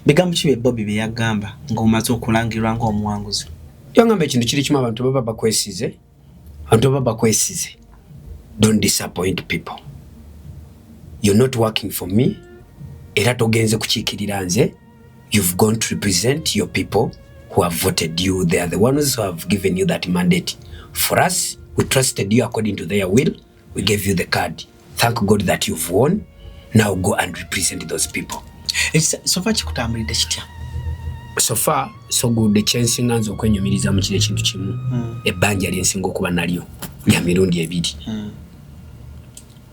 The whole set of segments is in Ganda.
bigambo kibe Bobby bye yagamba ng'omaze okulangirwa ng'omuwanguzi. Yangamba ekintu kiri kimu abantu baba bakwesize. Abantu baba bakwesize. Don't disappoint people. You're not working for me. Era togenze kukiikirira nze. You've gone to represent your people who have voted you. They are the ones who have given you that mandate. For us, we trusted you according to their will. We gave you the card. Thank God that you've won. Now go and represent those people. So far chikutambulidde kitya? So far, so good. The chance nganzo okwenyumiriza mu kire kintu kimu. Ebbanja lyensinga okuba nalyo ya mirundi ebiri.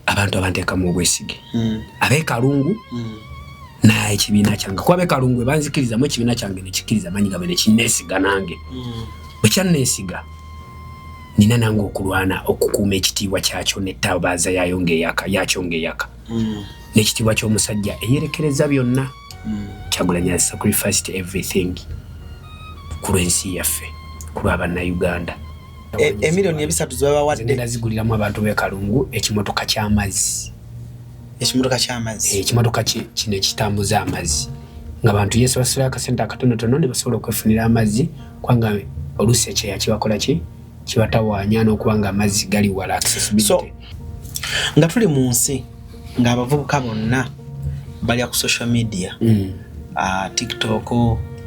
Abantu abanteka mu obwesige. Abekalungu na ekibiina kyange. Kwa bekalungu banzikiriza mu ekibiina kyange ne kikiriza manyi gabe ne kinesiga nange. Bwe kyanesiga nina nange okulwana okukuuma ekitiibwa kyakyo n'ettabaza yakyongeyaka. N'ekitiibwa ky'omusajja eyerekereza byonna. Kyagulanyi has sacrificed everything ku lwensi yaffe ku lw'Abannayuganda. Emiliyoni 3 zibawadde ngenda ziguliramu abantu b'ekalungu ekimotoka ky'amazzi. Ekimotoka kino ekitambuza amazzi ng'abantu yesu basula akasente akatonotono ne basobola okwefunira amazzi kubanga oluusi ekyeya kibakola ki kibatawaanya n'okubanga amazzi gali wala accessibility. So nga tuli mu nsi ng'abavubuka bonna bali ku social media, TikTok,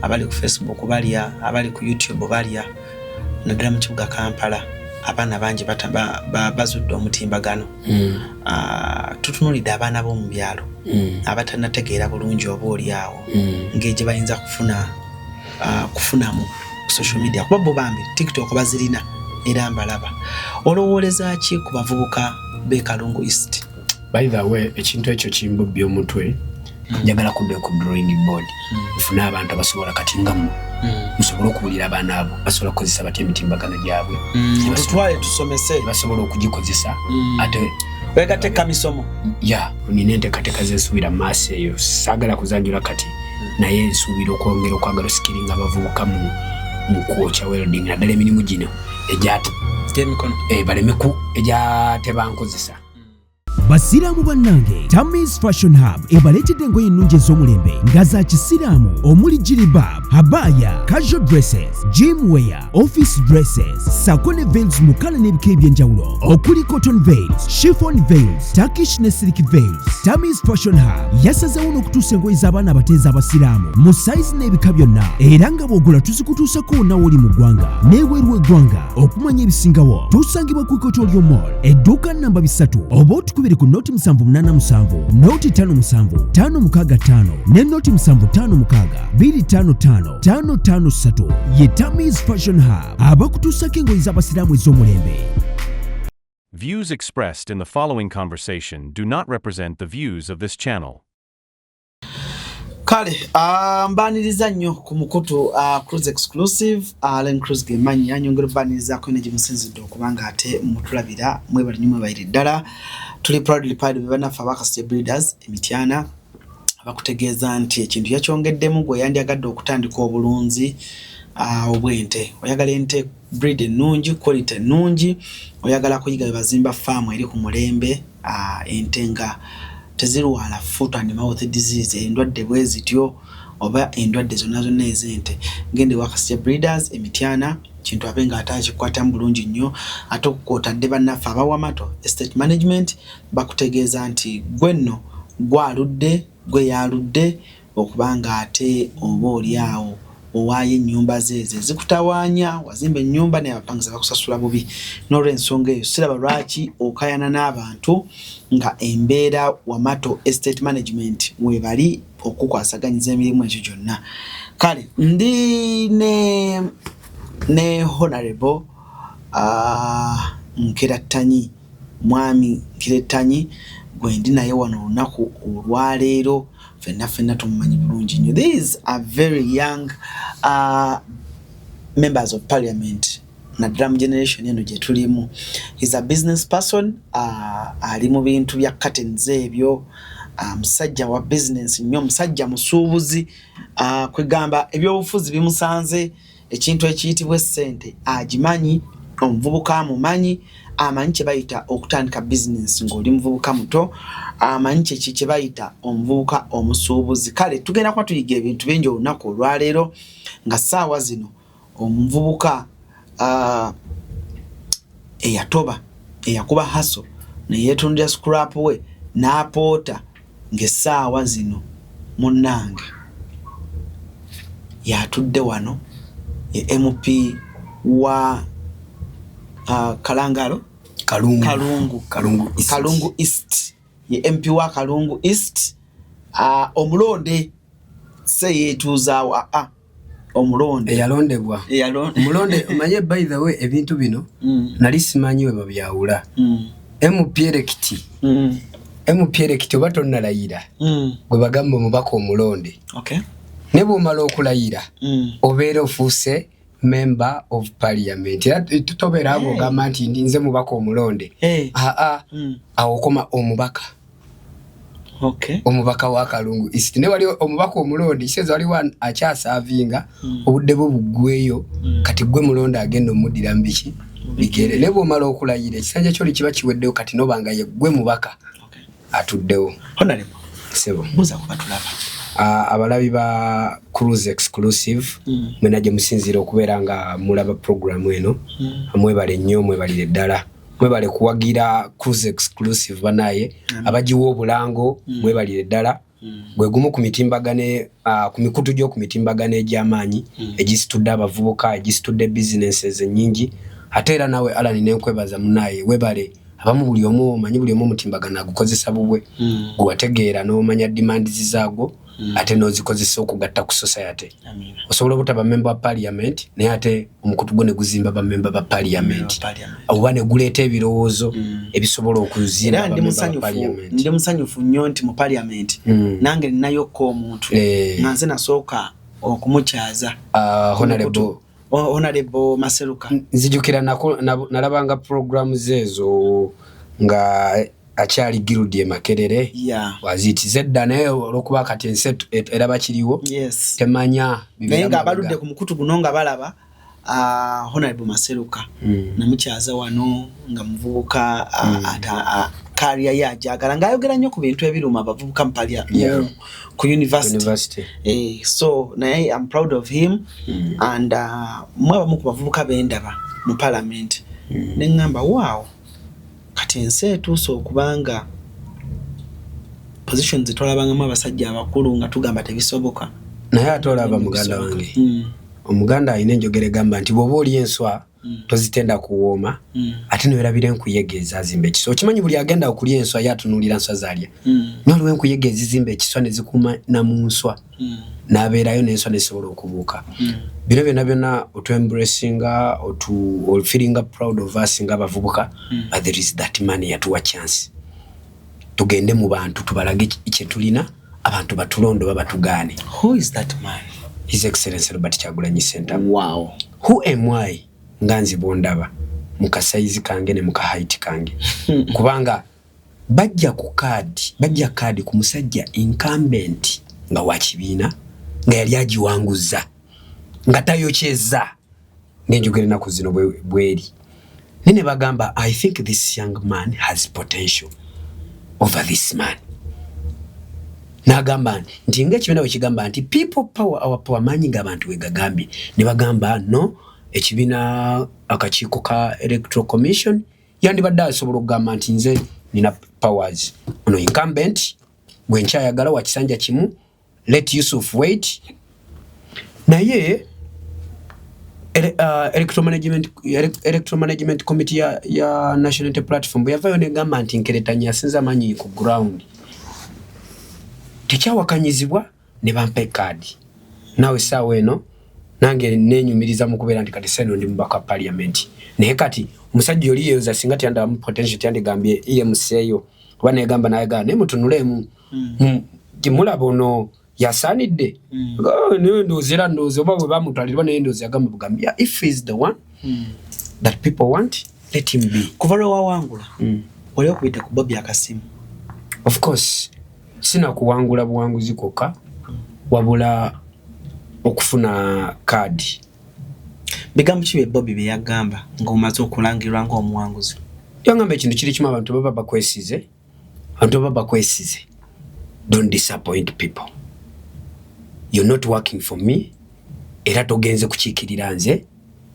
abali ku Facebook balya, abali ku YouTube balya, naddala mu kibuga Kampala abaana bangi bazudde omutimbagano. Tutunulidde abaana b'omu byalo abatanategeera bulungi oba oli awo ng'egye bayinza kufunamu ku social media kuba bo bambi TikTok bazirina era mbalaba. Olowooleza ki ku bavubuka b'e Kalungu East? By the way, ekintu ekyo kimbubbi omutwe njagala kudde ku drawing board nfuna abantu abasobola kati nga musobola okuwulira abaana abo basobola kukozesa batya emitimbagano gyabwe tutwale tusomese basobola okugikozesa ate wegateeka misomo nina enteekateeka z'ensuubira maaso eyo saagala kuzanjula kati naye nsuubira okwongera okwagala osikiringa abavubuka mu kwokya welding naddala emirimu gino egy'emikono baleme ku egyatebankozesa. Basiraamu bannange, Tammy's Fashion Hub ebaletedde engoye ennungi ez'omulembe nga za kisiraamu omuli jilbab, habaya, casual dresses, gym wear, office dresses, sako ne veils mu kala n'ebika eby'enjawulo okuli cotton veils, chiffon veils, Turkish ne silk veils. Tammy's Fashion Hub yasazeewo n'okutuusa engoye z'abaana abateezi abasiraamu mu size n'ebika byonna era nga bw'ogula tuzikutuusako wonna w'oli mu ggwanga n'ebweru w'eggwanga. Okumanya ebisingawo tusangibwa ku Ikotoolyo Mall edduuka namba 3 oba otukubire ku noti 787 noti 57 565 ne noti 756 255 553 ye Tammy's Fashion Hub abakutuusako engoye z'abasiraamu ez'omulembe. Views expressed in the following conversation do not represent the views of this channel. Kale, mbaniriza nnyo ku mukutu Cruise Exclusive, Len Cruise Gemanya nyongera baniriza ko neje musinzidde okubanga ate mutulabira mwe bali nyuma bayiri ddala. Tuli proudly part of banafa Bakasite Breeders Emityana abakutegeeza nti ekintu yakyongeddemu gwe yandyagadde okutandika obulunzi obwente. Oyagala ente breed ennungi, quality ennungi, oyagala kuyiga bazimba farm eri ku mulembe ente nga tezirwala foot and mouth disease endwadde bwezityo oba endwadde zonna zonna ezente ngende Bakasite Breeders Emityana kintu abenga atakikwata bulungi nnyo ate okukotadde bannaffe abawamato estate management bakutegeeza nti gwenno gwaludde gwe yaludde okubanga ate oba oli awo owaye ennyumba zeze zikutawaanya wazimba ennyumba naye abapangisa bakusasula bubi n'olw'ensonga eyo siraba lwaki okayana n'abantu nga embeera wamato estate management webali okukwasaganyiza emirimu ekyo gyonna. Kale ndi ne honorable Nkerattanyi mwami Nkerattanyi gwe ndi naye wano olunaku olwaleero fenna tumumanyi bulungi nnyo. These are very young members of parliament na drum generation eno gye tulimu. He's a business person, ali mu bintu bya curtains ebyo, musajja wa business nnyo, musajja musuubuzi, kwegamba ebyobufuzi bimusanze ekintu ekiyitibwa essente agimanyi, omuvubuka amumanyi, amanyi kye bayita okutandika business ng'oli muvubuka muto, amanyi kye bayita omuvubuka omusuubuzi. Kale tugenda kuba tuyiga ebintu bingi olunaku olwaleero nga ssaawa zino omuvubuka eyatoba eyakuba haso neyeetundira scrap we n'apoota ng'essaawa zino munnange yatudde wano ye MP wa Kalangalo Kalungu East ye MP wa Kalungu East omulonde se yetuuza omulonde eyalondebwa omulonde omanye by the way ebintu bino nali simanyi we babyawula MP elect oba tonnalayira gwe bagamba omubaka omulonde ne bw'omala okulayira obeera ofuuse member of parliament. Tutobeera abo gamba nti nze mubaka omulonde. Awo koma omubaka. Omubaka wa Kalungu East. Ne wali omubaka omulonde kiseza wali wan akyasavinga obudde bwo buggweyo kati gwe mulonde agenda omudira mbiki bigere. Ne bw'omala okulayira ekisanja kyoli kiba kiweddeyo kati nobanga ye gwe mubaka atuddewo. Honorable Sebo. Buza kubatulaba. Abalabi ba Cruise Exclusive mwena gye musinzira okubeera nga mulaba programu eno mwebale nnyo mwebalire ddala mwebale kuwagira Cruise Exclusive banaye abagiwa obulango mwebalire ddala gwe gumu ku mitimbagane ku mikutu gyo ku mitimbagane egy'amaanyi egisitudde abavubuka egisitudde businesses ennyingi ate era nawe Alan nenkwebaza munaye webale abamu buli omu omanyi buli omu mutimbagana agukozesa bubwe gwategeera n'omanya demands zaagwo ate nozikozesa okugatta ku society. Osobola obutaba member wa parliament naye ate omukutu gwo ne guzimba ba member ba parliament abo ne guleeta ebirowoozo ebisobola okuzimba ba member ba parliament. Ndi musanyufu nnyo nti mu parliament nange ninayo ko omuntu nga nze nasooka okumukyaza Honorable Maseruka. Nzijukira nalabanga programu zezo nga akyali Giludie Makerere waziti zedda naye olwokuba kati ensetu era bakiriwo temanya naye nga abaludde ku mukutu guno nga balaba Honorable Maseruka namukyaza wano nga muvubuka career yajagala ng'ayogera nnyo ku bintu ebiruma abavubuka mu ku university. So naye I'm proud of him and mwabamu ku bavubuka bendaba mu parliament neŋŋamba wow kati ensi etuuse okubanga positions zetwalabangamu abasajja abakulu nga tugamba tebisoboka naye atolaba muganda wange omuganda alina enjogera egamba nti bw'oba oli enswa tozitenda kuwooma ate newerabira enkuyege ezazimba ekiswa okimanyi buli agenda okulya enswa yatunuulira nswa zalya naye waliwo enkuyege ezizimba ekiswa ne zikuuma na mu nswa n'abeerayo n'enswa nesobola okubuuka bino byonna byonna otwembracinga feelinga proud of us nga abavubuka but there is that man yatuwa chance tugende mu bantu tubalage kye tulina abantu batulondo babatugaane. Who is that man? His Excellency Robert Kyagulanyi Ssentamu. Wow. Who am I? Nganzi bondaba mukasaizi kange ne mukahaiti kange kubanga bajja kadi ku musajja incumbent nga wakibiina nga yali agiwanguza nga tayokyeza ng'enjogera ennaku zino bweri nene bagamba I think this young man has potential over this man. Nagamba nti ng'ekibiina bwe kigamba nti people power our power manyi ng'abantu we gagambye ne bagamba no ekibiina akakiiko ka Electoral Commission yandibadde asobola okugamba nti nze nina powers ono incumbent bwe nkyayagala wa kisanja kimu let Yusuf wait naye electoral management committee ya National Unity Platform bwe yavayo negamba nti nkeretanya asinza amanyi ku ground tekyawakanyizibwa ne bampa kadi nawe saawa eno nange nenyumiriza mu kubeera nti kati seno ndi mubaka parliament naye kati omusajja oli yeyoza singa tyanda mu potential tyandigambye EMC eyo kuba negamba nayegaa naye mutunulemu gimulaba ono yasaanidde nendooza oba bwe bamutwalirwa naye ndooza yagamba bugambya if he is the one that people want let him be. Kuva lwe wawangula wali okuyita ku Bobby Akasimu? Of course sina kuwangula buwanguzi kokka wabula okufuna kadi. Bigambo ki bye Bobby bye yagamba ng'omaze okulangirwa ng'omuwanguzi? Yangamba ekintu kiri kimu abantu baba bakwesize. Abantu baba bakwesize. Don't disappoint people. You're not working for me. Era togenze kukiikirira nze.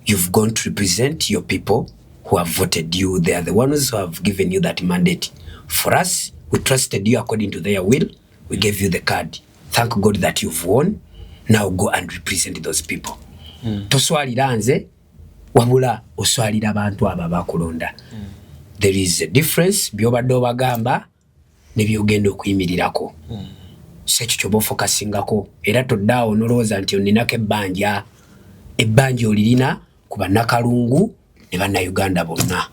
You've gone to represent your people who have voted you. They are the ones who have given you that mandate. For us, we trusted you according to their will. We gave you the card. Thank God that you've won. Now go and represent those people. Toswalira nze wabula oswalira abantu aba bakulonda. There is a difference byobadde obagamba ne byogenda okuyimirirako. Sekyo kyoba ofokasingako era toddaawo nolowooza nti oninako ebbanja olirina ku bannakalungu ne bannayuganda bonna.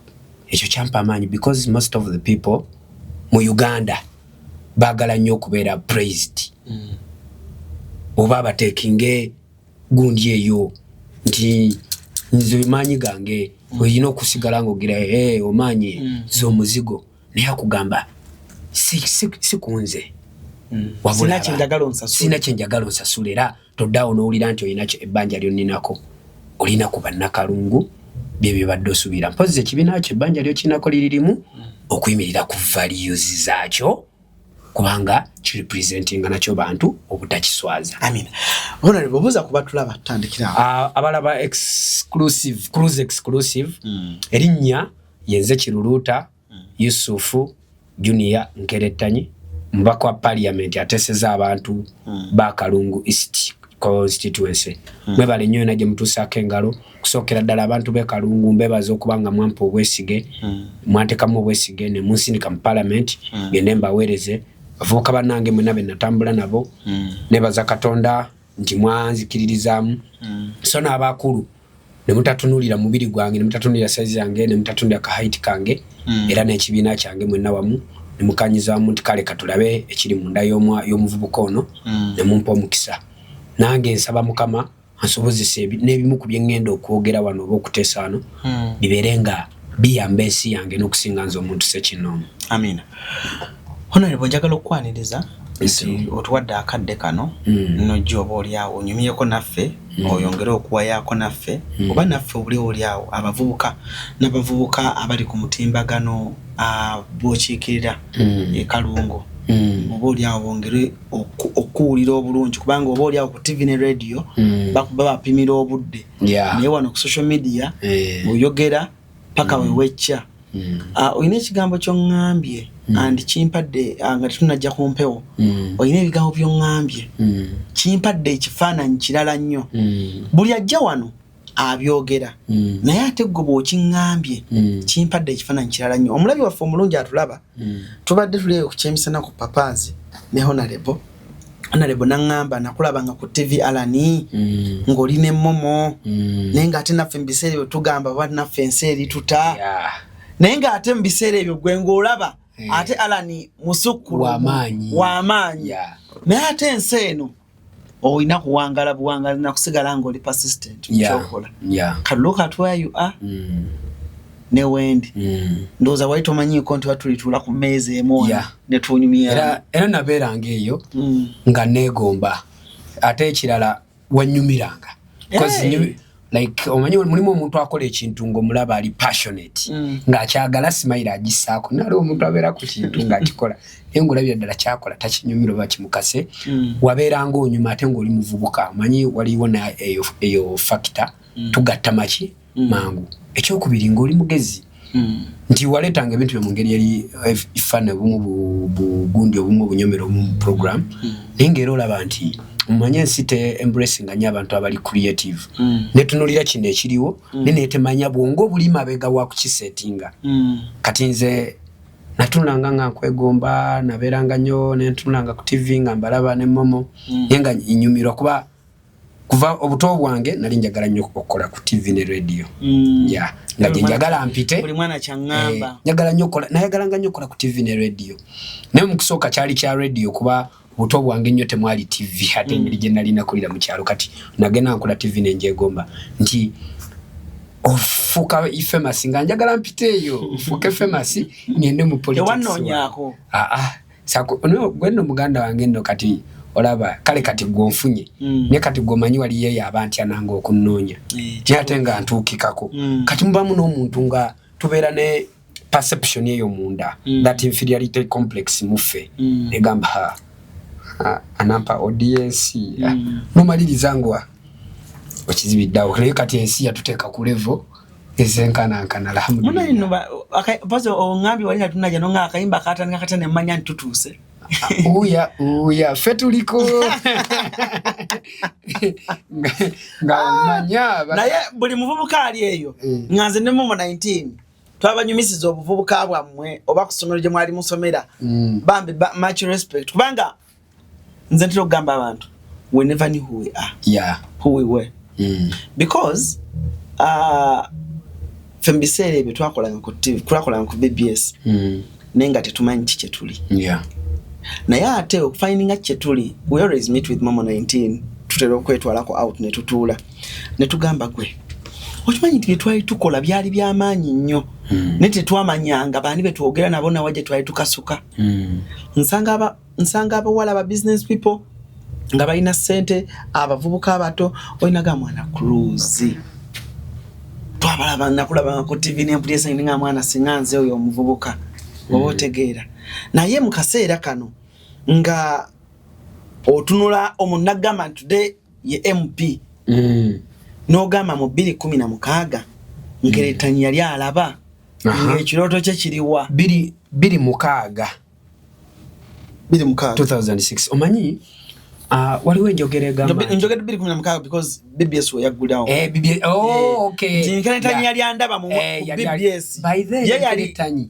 Ekyo kyampa amaanyi because most of the people mu Uganda baagala nnyo okubeera praised. Oba abateekinge gundi eyo nti nze maanyi gange olina okusigala ng'ogira omaanyi ze omuzigo naye akugamba si kunze. Sina kyenjagala onsasula era toddaawo n'owulira nti olina ebbanja lyonninako olina ku bannakalungu byebyo badde osuubira. Mpozi ekibiina kyo ebbanja lyokinako liririmu okuyimirira ku values zaakyo kubanga kirepresentinga nakyo bantu obutakiswaza. Amina. Honorable buza kuba tulaba tutandikira abalaba cruise exclusive erinnya yenze Kiruluuta Yusufu Junior Nkeretanyi mbaka wa parliament ateseza abantu ba Kalungu East constituency. Mwebale nnyo naje mutusako engalo kusokera ddala abantu be Kalungu mbebaza okubanga mwampa obwesige mwantekamu obwesige ne munsindika mu parliament gende mbaweereze avuka banange mwenabe natambula nabo nebaza Katonda nti mwanzikiririzaamu so n'abakulu ne mutatunulira mubiri gwange ne mutatunulira size yange ne mutatunulira ka height kange era n'ekibiina kyange mwenna wamu ne mukanyizaamu nti kale katulabe ekiri munda y'omuvubuka ono ne mumpa omukisa. Nange nsaba Mukama ansobozese n'ebimu ku bye ngenda okwogera wano oba okuteesa wano bibeerenga biyamba ensi yange n'okusinga nze omuntu Ssekinoomu. Amina. Honorable njagala okwaniriza nti otuwadde akadde kano nojja oba oliawo onyumyeko naffe oyongere okuwayako naffe oba naffe oliawo abavubuka n'abavubuka abali ku mutimbagano bw'okiikirira e Kalungu oba oliawo bongere okuwulira obulungi kubanga oba oliawo ku TV ne radio bakuba bapimira obudde naye wano ku social media oyogera paka wewecca. Oyina ekigambo ky'oŋŋambye andi kimpadde nga tetunajja ku mpewo oyina ebigambo by'oŋŋambye kimpadde ekifaananyi kirala nnyo buli ajja wano abyogera naye ate gwe bw'okiŋŋambye kimpadde ekifaananyi kirala nnyo. Omulabi waffe omulungi atulaba tubadde tuli ku kyemisana ku Papazi ne Honorable n'aŋŋamba nakulabanga ku TV alani ng'oli ne Momo naye ng'ate naffe mu biseera ebyo tugamba oba naffe ensi erituta naye ng'ate mu biseera ebyo gwe ng'olaba ate alani musukkulu w'amaanyi naye ate ensi eno oyina kuwangala buwangazi nakusigala ng'oli persistent mu kyokola. Kati look at where you are ne wendi ndowooza wali tomanyiiko nti batulituula ku mmeeza emu ne tunyumira era nabeeranga eyo nga neegomba ate ekirala wanyumiranga like omanyi mulimu omuntu akola ekintu ng'omulaba ali passionate ng'akyagala simayira agissaako nali omuntu abeera ku kintu ng'akikola naye ng'olabira ddala kyakola takinyumira oba kimukase wabeeranga onyuma ate ng'oli muvubuka omanyi waliwo na eyo factor tugatta maki mangu. Ekyokubiri ng'oli mugezi nti waleetanga ebintu byo mu ngeri yali ifane obumu bugundi obumu obunyomero obumu program naye ng'era olaba nti mumanye ensi te embracing nnyo abantu abali creative netunulira kino ekiriwo neneetemanya bwongo obuli mabega wa kukisetinga kati nze natunulanga nga nkwegomba nabeeranga nnyo netunulanga ku TV nga mbalaba ne Momo naye nga nyumirwa kuva obuto bwange nali njagala nnyo okukola ku TV ne radio nga njagala mpite buli mwana kyaŋŋamba njagala nnyo okukola nayagalanga nnyo okukola ku TV ne radio naye mu kusooka kyali kya radio kuba buto bwange nnyo temwali TV ate engeri gye nali nakulira mu kyalo kati nagenda nkola TV nenjegomba nti ofuuka famous nga njagala mpite eyo ofuuke famous ngende mu politics tewanoonyaako gwenno muganda wange nno kati olaba kale kati gwonfunye ne kati gwomanyi waliyo y'abantya nange okunnoonya ate nga ntuukikako kati mubamu n'omuntu nga tubeera ne perception yeyo munda that inferiority complex mufe negamba anampa audience nomaliriza okizibiddawo naye kati ensi yatuteeka ku level ezenkanankana alhamdulillah muno pazo ongambi wali natunaja nonga akayimba katane mmanya ntutuuse uya fetuliko nga manya naye buli muvubuka ali eyo nganze ne mu 19 twabanyumisiza obuvubuka bwammwe oba kusomero gye mwali musomera bambi much respect kubanga nze ntiro kugamba abantu we never knew who we are who we were because fembisere ebyo twakolanga ku TV twakolanga ku BBS nenga tetumanyi kye tuli naye ate okufindinga kye tuli we always meet with Momo 19 tutero kwetwalako out ne tutuula ne tugamba gwe okimanyi nti twali tukola byali byamaanyi nnyo ne tetwamanyanga bani betwogera nabo na waje twali tukasuka nsanga abawala ba business people nga balina sente abavubuka abato olinaga mwana cruise twabalaba nakulaba ku TV ne mpulisa nga mwana singanze oyo omuvubuka wotegeera naye mu kaseera kano nga otunula omunagama today ye MP no gama mu 2016 ngeretanya yali alaba ng'ekiroto kye kiriwa 2016 2006 omanyi waliwo enjogera egamba njogera 2016 because BBS we yaggulawo BBS okay ngeretanya yali andaba mu BBS by then ngeretanya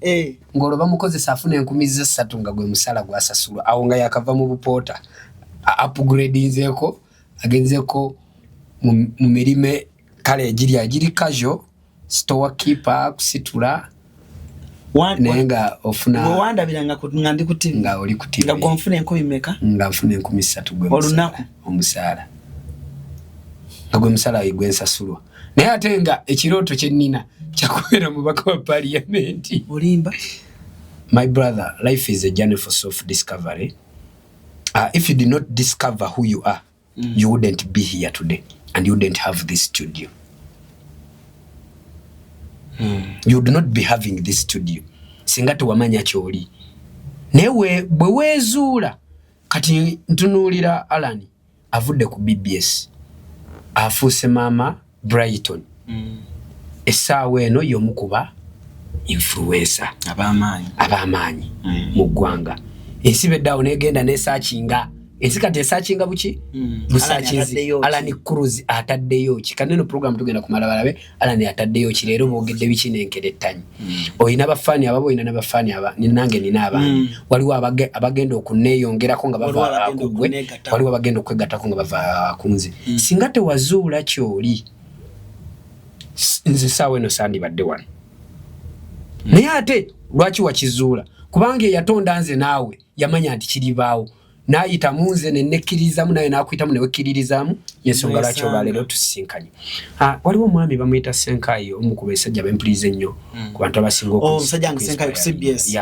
ngolo bamukozesa afuna 13 nga gwe musala gwasasulwa awo nga yakava mu bupoota upgradingzeko agenzeko mu mirime kale agiri casual store keeper kusitula nenga ofuna wanda bilanga ngandi ku TV nga oli ku TV nga gonfune enko imeka nga afune 13 gwe olunaku omusala nga gwe musala igwensasulwa naye atenga ekiroto kye nina kyakwera mu baka wa parliament olimba my brother life is a journey for self discovery if you did not discover who you are you wouldn't be here today and you wouldn't have this studio you would not be having this studio singa tuwamanya kyoli newe bwe wezuula kati ntunulira Alan avudde ku BBS afuuse mama Brighton essaawa eno y'omukuba influencer ab'amaanyi mu ggwanga ensibe eddawo negenda nesakinga ensikati esakinga buki busakinzi Alan Cruz ataddeyo kikaneno program tugenda kumala balabe Alan ataddeyo kirero bogedde biki nenkerettanyi oyina bafani ababo oyina n'abafani aba ninange nina abandi waliwo abagenda okuneeyongerako nga bava kugwe waliwo abagenda okwegattako nga bava kunze singa tewazuula kyoli nze saawa eno sandibadde wano naye ate lwaki wakizuula kubanga yatonda nze naawe yamanya nti kiribaawo nayita munze nenekkirizamu naye nakwitamu ne wekkiririzamu yensonga lwaki olwaleero tusisinkanye waliwo omwami bamuyita Senkayi omukuba esajja bempuliriza ennyo ku bantu abasinga omusajja nga Senkayi ku CBS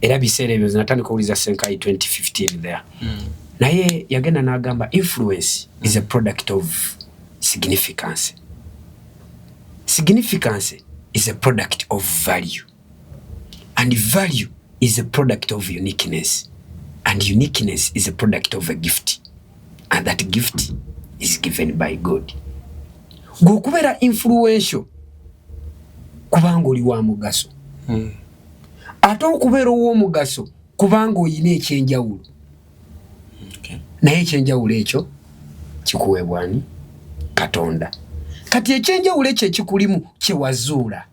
era biseera ebyo natandika okuwuliza Senkayi 2015 there naye yagenda n'agamba influence is a product of significance is a product of value and value is a product of uniqueness and uniqueness is a product of a gift and that gift is given by God. Gokubera influential kubanga oli wa mugaso ate okubera owo mugaso kubanga oyina ekyenjawulo naye ekyenjawulo ekyo kikuweebwani Katonda kati ekyenjawulo ekyo ekikulimu kyewazuula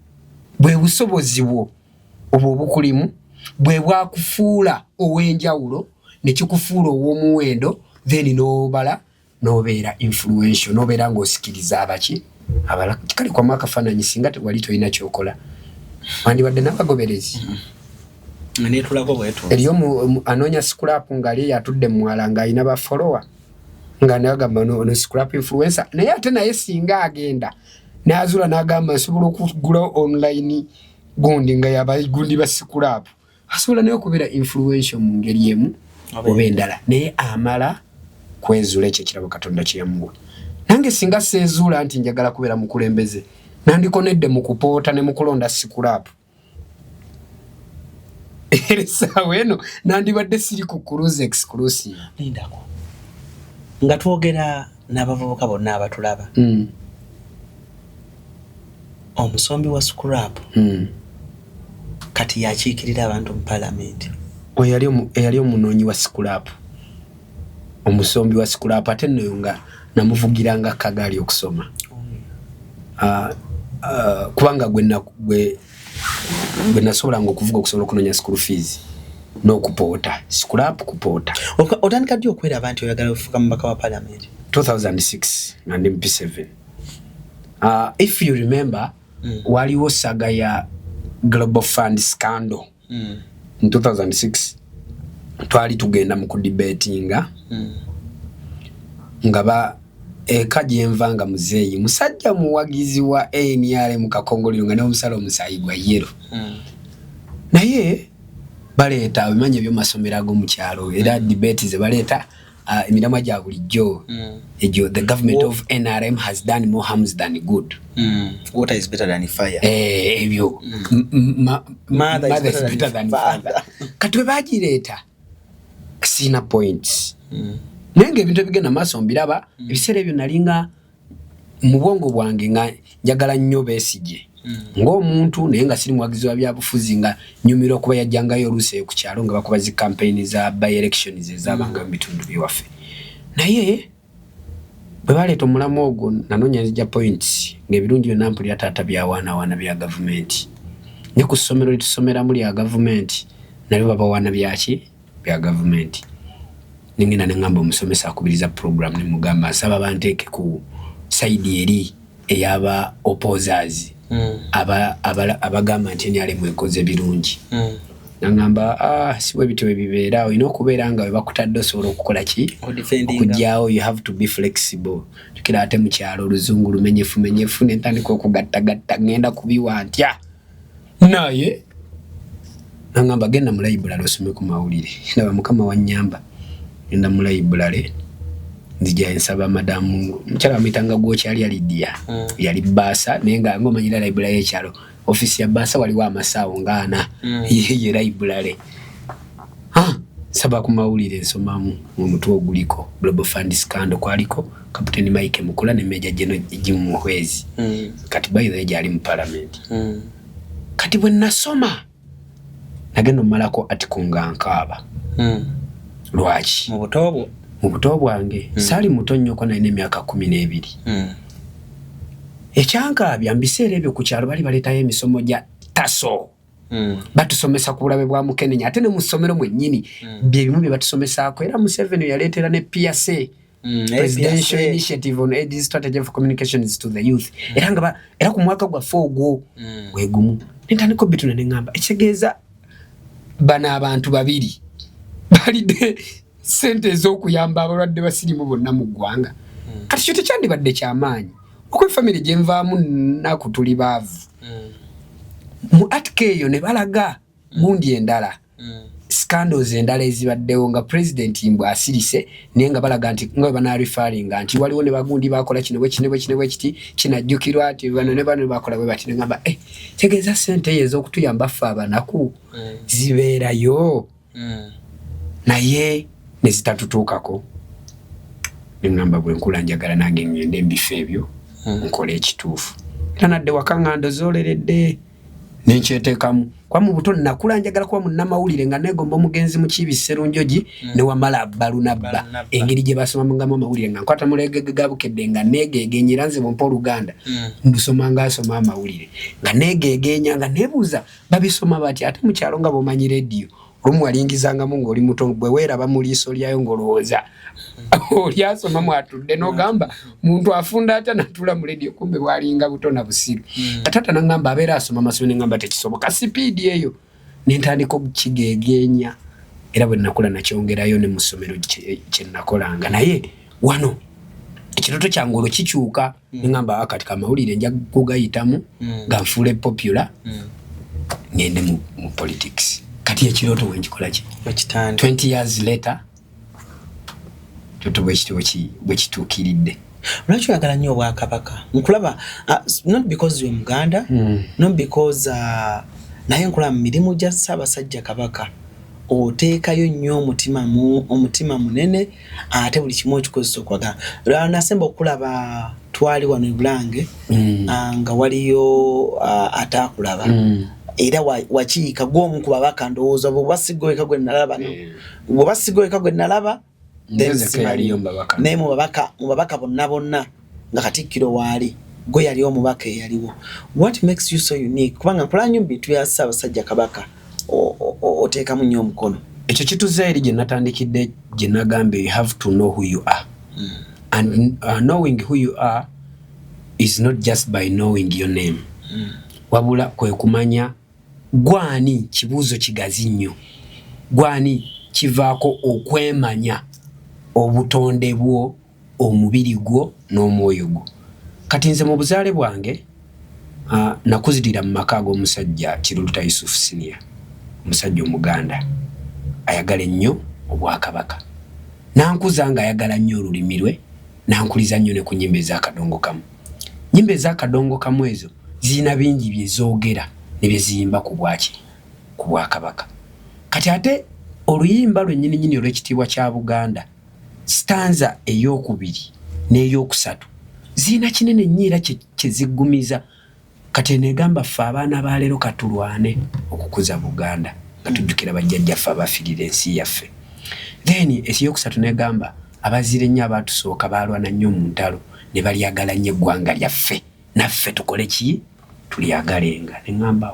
bwe busobozi bwo obwo obukulimu bwe bwakufuula ow'enjawulo ne kikufuula ow'omuwendo then n'obala n'obeera influential n'obeera ng'osikiriza abaki abala kale kwa makafaananyi singa tewali tolina kyokola wandibadde n'abagoberezi netulako bwetu eriyo anoonya scrap ng'ali yatudde mu mwala ng'alina bafolowa nga n'agamba no scrap influencer naye ate naye singa agenda n'azuula n'agamba nsobola okugula online gundi nga yabagundi ba scrap asobola naye okubeera influential mu ngeri emu oba endala naye amala kwezuula ekyo ekirabo Katonda kye yamuwa nange singa seezuula nti njagala kubeera mukulembeze nandikonedde mu kupoota ne mu kulonda scrap esawa eno nandibadde siri ku cruise exclusive. Lindako. Nga twogera n'abavubuka bonna abatulaba. Omusombi wa scrap. Kati yakiikirira abantu mu parliament. Eyali omunoonyi wa scrap. Omusombi wa scrap ate nno nga namuvugiranga kagaali okusoma. Kubanga gwe nasobolanga okuvuga okusobola okunoonya school fees n'okupoota scrap kupoota. Otandika ddi okwera abantu oyagala okufuuka mubaka wa parliament? 2006 and MP7. If you remember, waliwo saga ya Global Fund scandal. In 2006 twali tugenda mu kudebatinga ngaba kaji envanga muzeyi musajja muwagizi wa NRM kakongoliro nga n'omusalo omusayi gwa yero. Naye baleeta bimanye byo masomero ago mu kyalo era debate ze baleeta emiramwa gya bulijjo ejo the government of NRM has done more harms than good. Water is better than fire. Ebyo mother is better than father. Katwe bagireeta sina points. Nenge ebintu bigenda maaso mbiraba ebiseera ebyo nalinga mu bwongo bwange nga njagala nnyo Besigye ng'omuntu naye nga siri muwagizi wa byabufuzi nga nyumira okuba yajjangayo oluusi ku kyalo nga bakuba zi campaign za by elections ezabanga mu bitundu byewaffe. Naye bwe baleeta omulamu ogwo nanoonya nzija points ng'ebirungi byonna mpulira taata byawaanawaana bya gavumenti ne ku ssomero litusomeramu lya gavumenti nalyo babawaana byaki bya gavumenti. Ningina nengamba omusomesa akubiriza program ne mugamba asaba banteeke ku side eri eyaba opposers abagamba nti nyale mwekoze birungi. Nangamba siwe bitwe bibeera olina okubeera nga bakutadde osobola okukola ki okujjaawo. You have to be flexible. Tukira ate mu kyalo oluzungu lumenyefu n'entandika okugattagatta ngenda kubiwa ntya naye nangamba genda mu library osome ku mawulire ndaba mukama wannyamba enda mu library nzija ensaba madamu mchala mitanga gwo kyali ya Lydia yali basa nenga ngomanyira library y'ekyalo office ya basa wali wa masawo ngana ye library saba ku mawulire nsomamu mu mutwe oguliko Global Fund scandal kwaliko Captain Mike Mukula ne Major General Jim Muhwezi kati bayiza yali mu parliament kati bwe nasoma nagenda malako atikunga nkaba lwaki mu buto bwange sali muto nnyo ko nalina emyaka 12 ekyanka byambiseera ebyo ku kyalo bali baleetayo emisomo gya taso batusomesa ku bulabe bwa Mukenenya ate ne mu ssomero mwennyini bye bimu bye batusomesaako era Museveni yaleetera ne PSA Presidential Initiative on Aid Strategy for Communications to the Youth era ku mwaka gwa 4 ogwo wegumu nentandiko bituna ne ngamba ekitegeeza bana abantu babiri balide sente ez'okuyamba abalwadde basirimu bonna mu ggwanga kati kyo tekyandibadde kyamaanyi okwe family gye nvaamu nnaku tuli baavu mu atike eyo ne balaga gundi endala scandals endala ezibaddewo nga president mbw asirise naye nga balaga nti nga bana referring nti waliwo ne bagundi bakola kino bwekiti kinajjukirwa ati bano ne bano bakola bwe bati ngamba tegeeza sente ezo okutuyamba ffe abanaku zibeerayo naye ne zitatutuukako ngamba bwe nkula njagala nange ngende mbifo ebyo nkola ekituufu era nadde wakaŋŋando zooleredde nenkyetekamu kwa mu buto nakula njagala kuba munnamawulire nga negomba omugenzi mu kibi Sserunjogi ne wamala balunabba engeri gye basoma ngamo amawulire nga nkwata mulegege gabukedde nga negegenyera nze mu Mpoluganda ndusoma nga asoma amawulire nga negegenya nga nebuuza babisoma bati ate mu kyalo nga bomanyi radio olumu walingizangamu ng'oli muto bwe weeraba mu liiso lyayo ng'olowooza oli asoma mwatudde n'ogamba muntu afunda atya natula mu radio kumbe bwalinga buto na busiru atata nangamba abeera asoma amasomero ne ngamba tekisoboka sipiidi eyo nentandika okukigegenya era bwe nakula nakyongerayo ne mu ssomero kye nakolanga naye wano ekirooto kyange olwo kikyuka ne ngamba akati kamawulire nja kugayitamu nga nfuule popular ngende mu politics kati ekirooto bwe nkikola ki 20 years later bwe kituukiridde. Lwaki oyagala nnyo Obwakabaka? Nkulaba not because you're Muganda, not because naye nkola mu mirimu gya Ssaabasajja Kabaka oteekayo nnyo omutima munene ate buli kimu okikozesa okwagala. Nasemba okulaba twali wano e Bulange nga waliyo ataakulaba era wakiika gw'omu ku babaka ndowooza bw'oba sigoweka gwe nalaba bw'oba sigoweka gwe nalaba naye mu babaka bonna nga Katikkiro waali gwe yali omubaka eyaliwo. What makes you so unique? Kubanga nkola nnyo mu bintu bya Ssaabasajja Kabaka oteekamu nnyo omukono. Ekyo kituze eri gye natandikidde gye nagambe you have to know who you are. And knowing who you are is not just by knowing your name. Wabula kwe kumanya gwani kibuuzo kigazi nnyo. Gwani kivaako okwemanya obutonde bwo, omubiri gwo n'omwoyo gwo. Kati nze mu buzaale bwange nakuzirira mu maka g'omusajja Kiruluta Yusuf Senior, omusajja Omuganda ayagala ennyo Obwakabaka. Nankuza nga ayagala nnyo olulimi lwe, nankuliza nnyo ne ku nnyimba ez'akadongo kamu. Nnyimba ez'akadongo kamu ezo zirina bingi bye zoogera ne bye ziyimba ku Bwakabaka. Kati ate oluyimba lwennyini olw'ekitiibwa kya Buganda, stanza ey'okubiri n'ey'okusatu zirina kinene nnyo era kye ziggumiza. Kati negamba ffe abaana ba leero katulwane okukuza Buganda nga tujjukira bajjajjaffe abafiirira ensi yaffe. Then ey'okusatu negamba abazire nnyo abaatusooka baalwana nnyo mu ntalo ne balyagala nnyo eggwanga lyaffe, naffe tukole ki? Tulyagalenga. Ne ngamba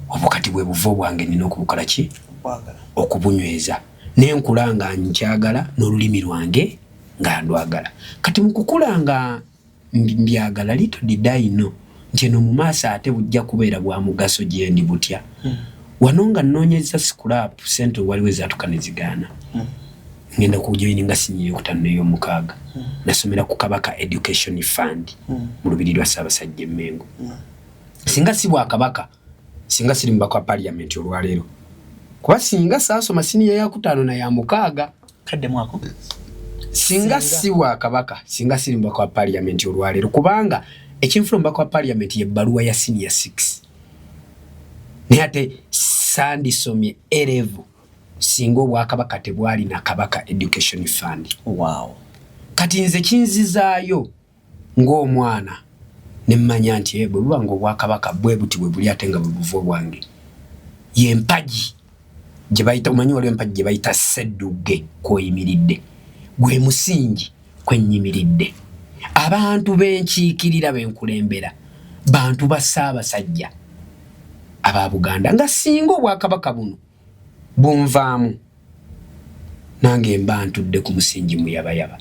obukati bwe buvo bwange nina okubukola ki? Okubunyweza. Nenkula nga nkyagala n'olulimi lwange nga ndwagala. Kati mu kukula nga mbyagala little did I know nti eno mu maaso ate bujja kubeera bwa mugaso gye ndi butya. Wano nga nnoonyeza scrap sente waliwo ezaatuka ne zigaana. Ngenda kujoininga sinyiyo kutano ey'omukaaga. Nasomera ku Kabaka Education Fund mu lubiri lwa Ssaabasajja Mmengo. Singa si Bwakabaka, singa siri mubaka wa Parliament olwaleero. Kuba singa saasoma siniya ya kutaano na ya mukaaga. Kadde mwako. Singa si Bwakabaka, singa siri mubaka wa Parliament olwaleero. Kubanga ekinfuna mubaka wa Parliament y'ebbaluwa ya senior 6. Naye ate sandisomye A-level singa Obwakabaka tebwali na Kabaka Education Fund. Wow. Kati nze kinzizaayo ng'omwana ne mmanya nti bwe buba ng'Obwakabaka bwe buti bwe buli ate nga bwe buvo bwange. Y'empagi gye bayita, omanyi waliwo empagi gye bayita ssedduge kw'oyimiridde. Gwe musingi kwennyimiridde. Abantu b'enkiikirira b'enkulembera bantu ba Ssaabasajja aba Buganda nga singa Obwakabaka buno bunvaamu nange mba ntudde ku musingi muyabayaba.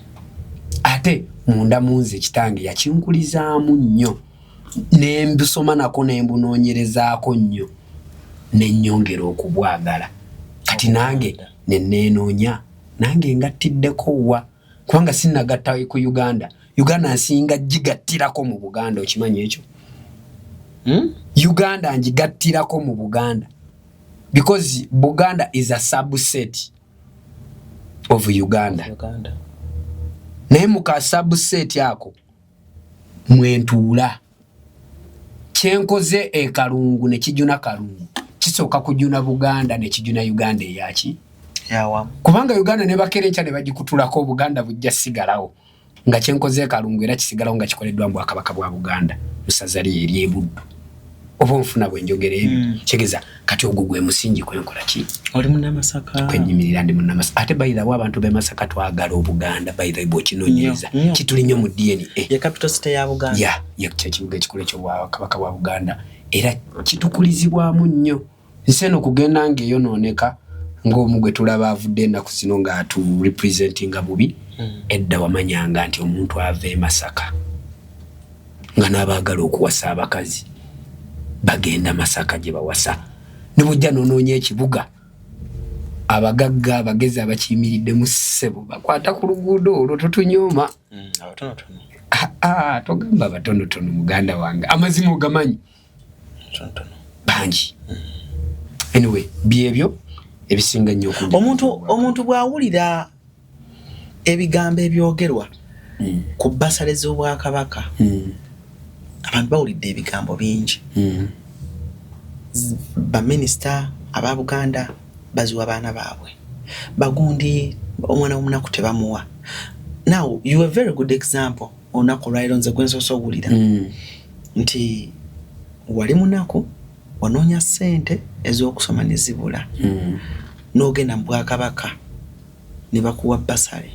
Ate munda munze kitange yakinkulizaamu nnyo ne mbusoma nako ne mbunoonyerezaako nnyo ne nnyongera okubwagala. Kati nange ne neenoonya nange ngattiddeko wa kubanga sinnagatta ku Uganda. Uganda nsinga gigattirako mu Buganda, okimanyi ekyo? Uganda ngigattirako mu Buganda because Buganda is a subset of Uganda. Naye muka subset ako mwentuula kyenkoze Kalungu ne kijuna Kalungu kisooka kujuna Buganda ne kijuna Uganda eyaki yawa. Kubanga Uganda ne bakerenca ne bagikutulako Buganda bujja sigalawo nga kyenkoze Kalungu era kisigalawo nga kikoleddwa Bwakabaka bwa Buganda musaza eri ebuddu. Oba nfuna bwe njogera ebyo kigeza kati ogwo gwe musingi kwenkola ki? Oli munnamasaka. Kwenyimirira ndi munnamasaka. Ate bayira abantu b'e Masaka twagala Obuganda bayira bw'okinoonyereza kituli nnyo mu DNA. Ye capital city ya Buganda. Ya kibuga ekikulu ky'Obwakabaka bwa Buganda era kitukulizibwamu nnyo. Nseno kugenda ng'eyonooneka ng'omu gwe tulaba avudde ennaku zino nga atu representinga bubi. Edda wamanyanga nti omuntu ava e Masaka nga n'abaagala okuwasa abakazi bagenda Masaka gye bawasa. Ne bujja n'onoonya ekibuga abagagga abagezi abakiyimiridde mu ssebo bakwata ku luguudo olwo totunyooma. Abatonotono. Togamba abatonotono muganda wange, amazima ogamanyi bangi. Anyway, byebyo ebisinga nnyo okujja. Omuntu bw'awulira ebigambo ebyogerwa ku bbasale z'Obwakabaka abantu bawulidde ebigambo bingi ba minister aba Buganda baziwa abaana baabwe bagundi omwana w'omunaku tebamuwa. Now you are a very good example onako right on the gwenso owulira nti wali munaku wanonya sente ez'okusoma ne zibula n'ogenda mu Bwakabaka ne bakuwa basale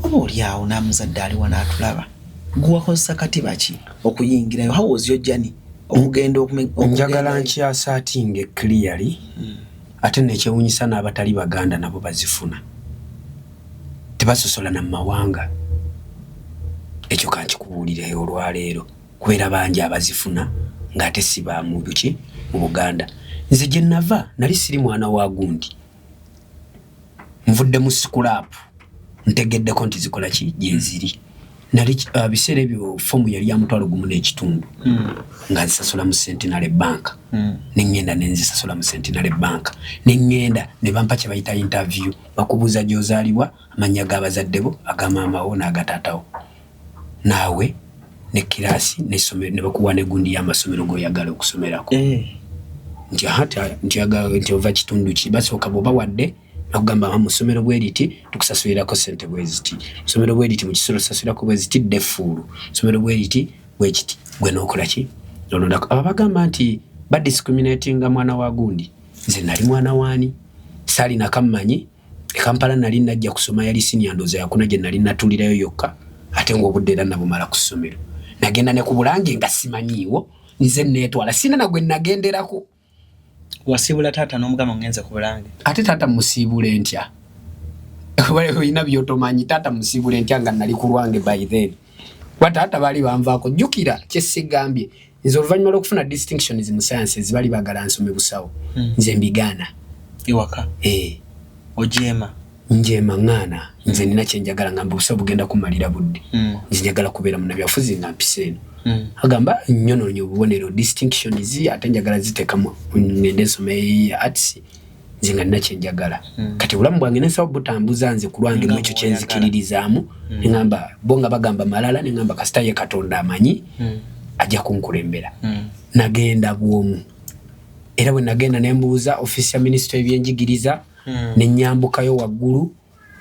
oba oli awo n'amuzadde ali wano atulaba guwakozesa katiba ki okuyingirayo? How was your journey okugenda njagala nkyasatinge clearly ate nekyewunyisa n'abatali Baganda nabo bazifuna tebasosola na mawanga. Ekyo kankikubuulire olwaleero kubeera bangi abazifuna ng'ate si ba mu buki mu Buganda. Nze gye nava nali siri mwana wa gundi, nvudde mu scrap ntegeddeko nti zikola ki gye nziri. Nali biseera ebyo fomu yali ya mutwalo gumu n'ekitundu nga nzisasula mu Centenary Bank nengenda nenzisasula mu Centenary Bank nengenda ne bampa kye bayita interview bakubuuza gy'ozaalibwa amanya g'abazadde bo agamaamawo n'agataatawo naawe ne kirasi n'essomero ne bakuwa ne gundi y'amasomero g'oyagala okusomerako nti ova kitundu ki basooka bw'oba wadde nakugamba musomero bweriti tukusasulirako sente bweziti musomero bweriti mu kisoro sasulirako bweziti defulu musomero bweriti bwekiti gwe n'okola ki nolonda abagamba nti badiscriminatinga mwana wa gundi. Nze nali mwana waani sali nakammanyi Kampala nali najja kusoma yali senior ndoza yakuna gye nali natulirayo yokka ate ng'obudde era nabumala ku ssomero nagenda ne ku Bulange nga simanyiiwo nze neetwala sina na gwe nagenderako. Wasibula tata n'omugama ngenze ku Bulange ate tata musibule ntya wale oyina byotomanyi tata musibule ntya nga nali ku Lwange by then tata bali banvaako jjukira kyesigambye nze oluvannyuma lw'okufuna distinctions mu sciences bali bagala nsome busawo nze mbigaana iwaka ojema njema ngana nze nina kyenjagala ngamba busawo bugenda kumalira budde nze njagala kubeera munabyafuzi nga mpiseeno agamba nnyononyo obubonero distinctions ate njagala ziteekamu ngende nsome arts nze nga nina kyenjagala kati obulamu bwange nensawo butambuza nze ku Lwange mu ekyo kyenzikiririzaamu neŋŋamba bo nga bagamba malala neŋŋamba kasita ye Katonda amanyi ajja kunkulembera. Nagenda bwomu era bwe nagenda nembuuza office ya Ministry y'ebyenjigiriza nenyambukayo waggulu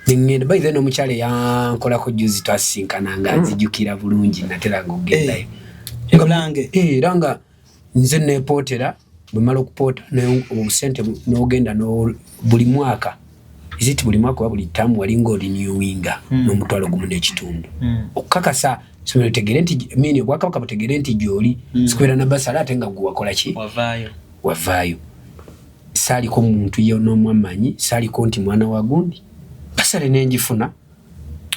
nengenda by then omukyala yankolako juzi twasinkana nga nzijukira bulungi natera ng'ogendayo Bulange era nga nze nepootera bwe mala okupoota obusente n'ogenda buli mwaka iziti buli mwaka wa buli ttaamu wali ng'olinewinga n'omutwalo gumu n'ekitundu okukakasa somero tegere nti mini Obwakabaka butegere nti gy'oli sikubeera na basala ate nga gwe wakola ki wavaayo saaliko muntu ye n'omwamanyi saaliko nti mwana wa gundi basale n'engifuna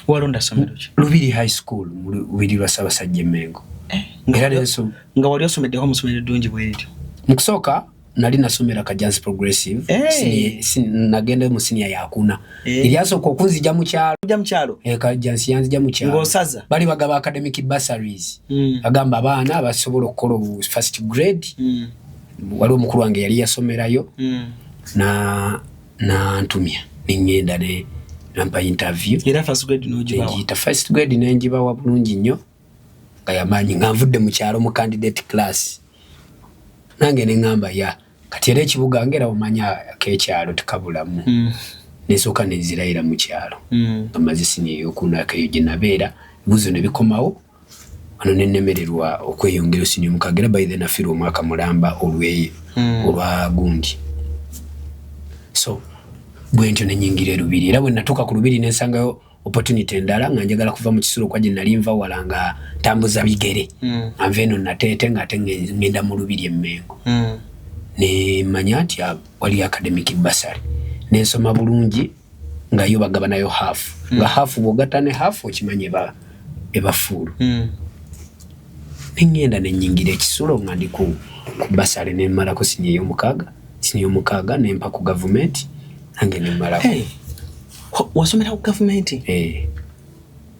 walonda somero ki Lubiri High School mu Lubiri lwa Ssaabasajja Mengo era leso nga wali osomeddeho mu ssomero ddungi bw'erityo. Mu kusooka nali nasomera Kajansi Progressive nagenda mu senior yakuna eryasooka okunzija mu kyalo Kajansi yanzija mu kyalo ng'osaza bali bagaba academic bursaries agamba abaana abasobola okukola first grade waliwo mukulu wange yali yasomerayo na ntumya nengenda ne nampa interview era first grade n'ogibawa first grade nenjibawa bulungi nnyo nga yamanyi nga nvudde mu kyalo mu candidate class nange neŋŋamba ya kati era ekibuga ngera omanya k'ekyalo tekabulamu nesooka nenzirayira mu kyalo amaze sini ey'okunaka eyo gye nabeera ebibuzo ne bikomawo wano nennemererwa okweyongera sini omukagera by then afiirwa omwaka mulamba olwa gundi so bwe ntyo nenyingira Lubiri era bwe natuuka ku Lubiri nensangayo opportunity endala nga njagala kuva mu Kisulo kwa gye nali nva wala nga tambuza bigere anva eno nateete ng'ate ngenda mu Lubiri Emmengo ne manya nti wali academic bursary nensoma bulungi nga yo bagaba nayo half nga half bw'ogatta ne half okimanye ebafuulu nengenda nenyingira Ekisulo nga ndi ku bursary nemmalako sini ey'omukaaga nempa ku government nange nemmalako wasomera ku government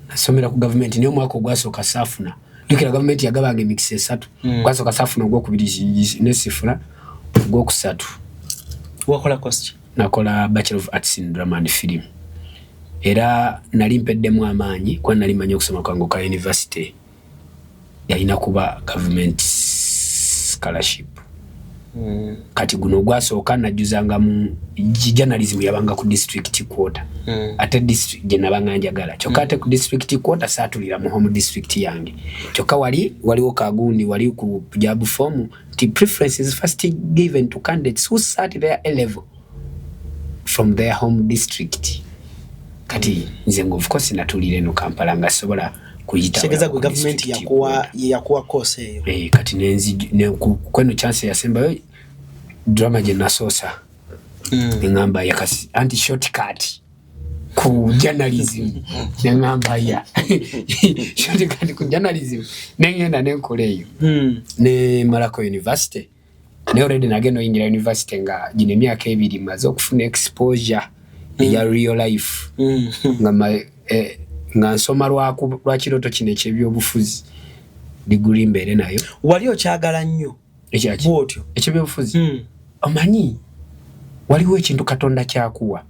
nasomera ku government niyo mwaka ogwasooka saafuna jukira government yagabanga emikisa 3 gwasooka saafuna ogwokubiri nesifuna ogwokusatu wakola course nakola Bachelor of Arts in Drama and Film era nali mpeddemu amaanyi kwa nali manyi okusoma kwange ka university yalina kuba government scholarship kati guno gwasooka najuzanga mu journalism yabanga ku district quarter ate district je nabanga njagala kyokka ate ku district quarter saatulira mu home district yange kyokka waliwo kagundi wali ku job form the preferences first given to candidates who sat their A level from their home district kati nze of course natulire no Kampala nga sobola kuyita segeza ku government yakuwa course eyo kati nenzi kweno chance yasemba drama je nasosa ngamba yakasi anti shortcut ku journalism ngamba ya shortcut ku journalism nengenda nenkoleyo ne Malako University ne already nageno ingira university nga jine myaka 2 maze okufuna exposure ya real life ngamba nga nsoma lwa kiroto kine kyebyobufuzi degree mbere nayo wali okyagala nnyo bwotyo ekyebyobufuzi omanyi waliwo ekintu Katonda kyakuwa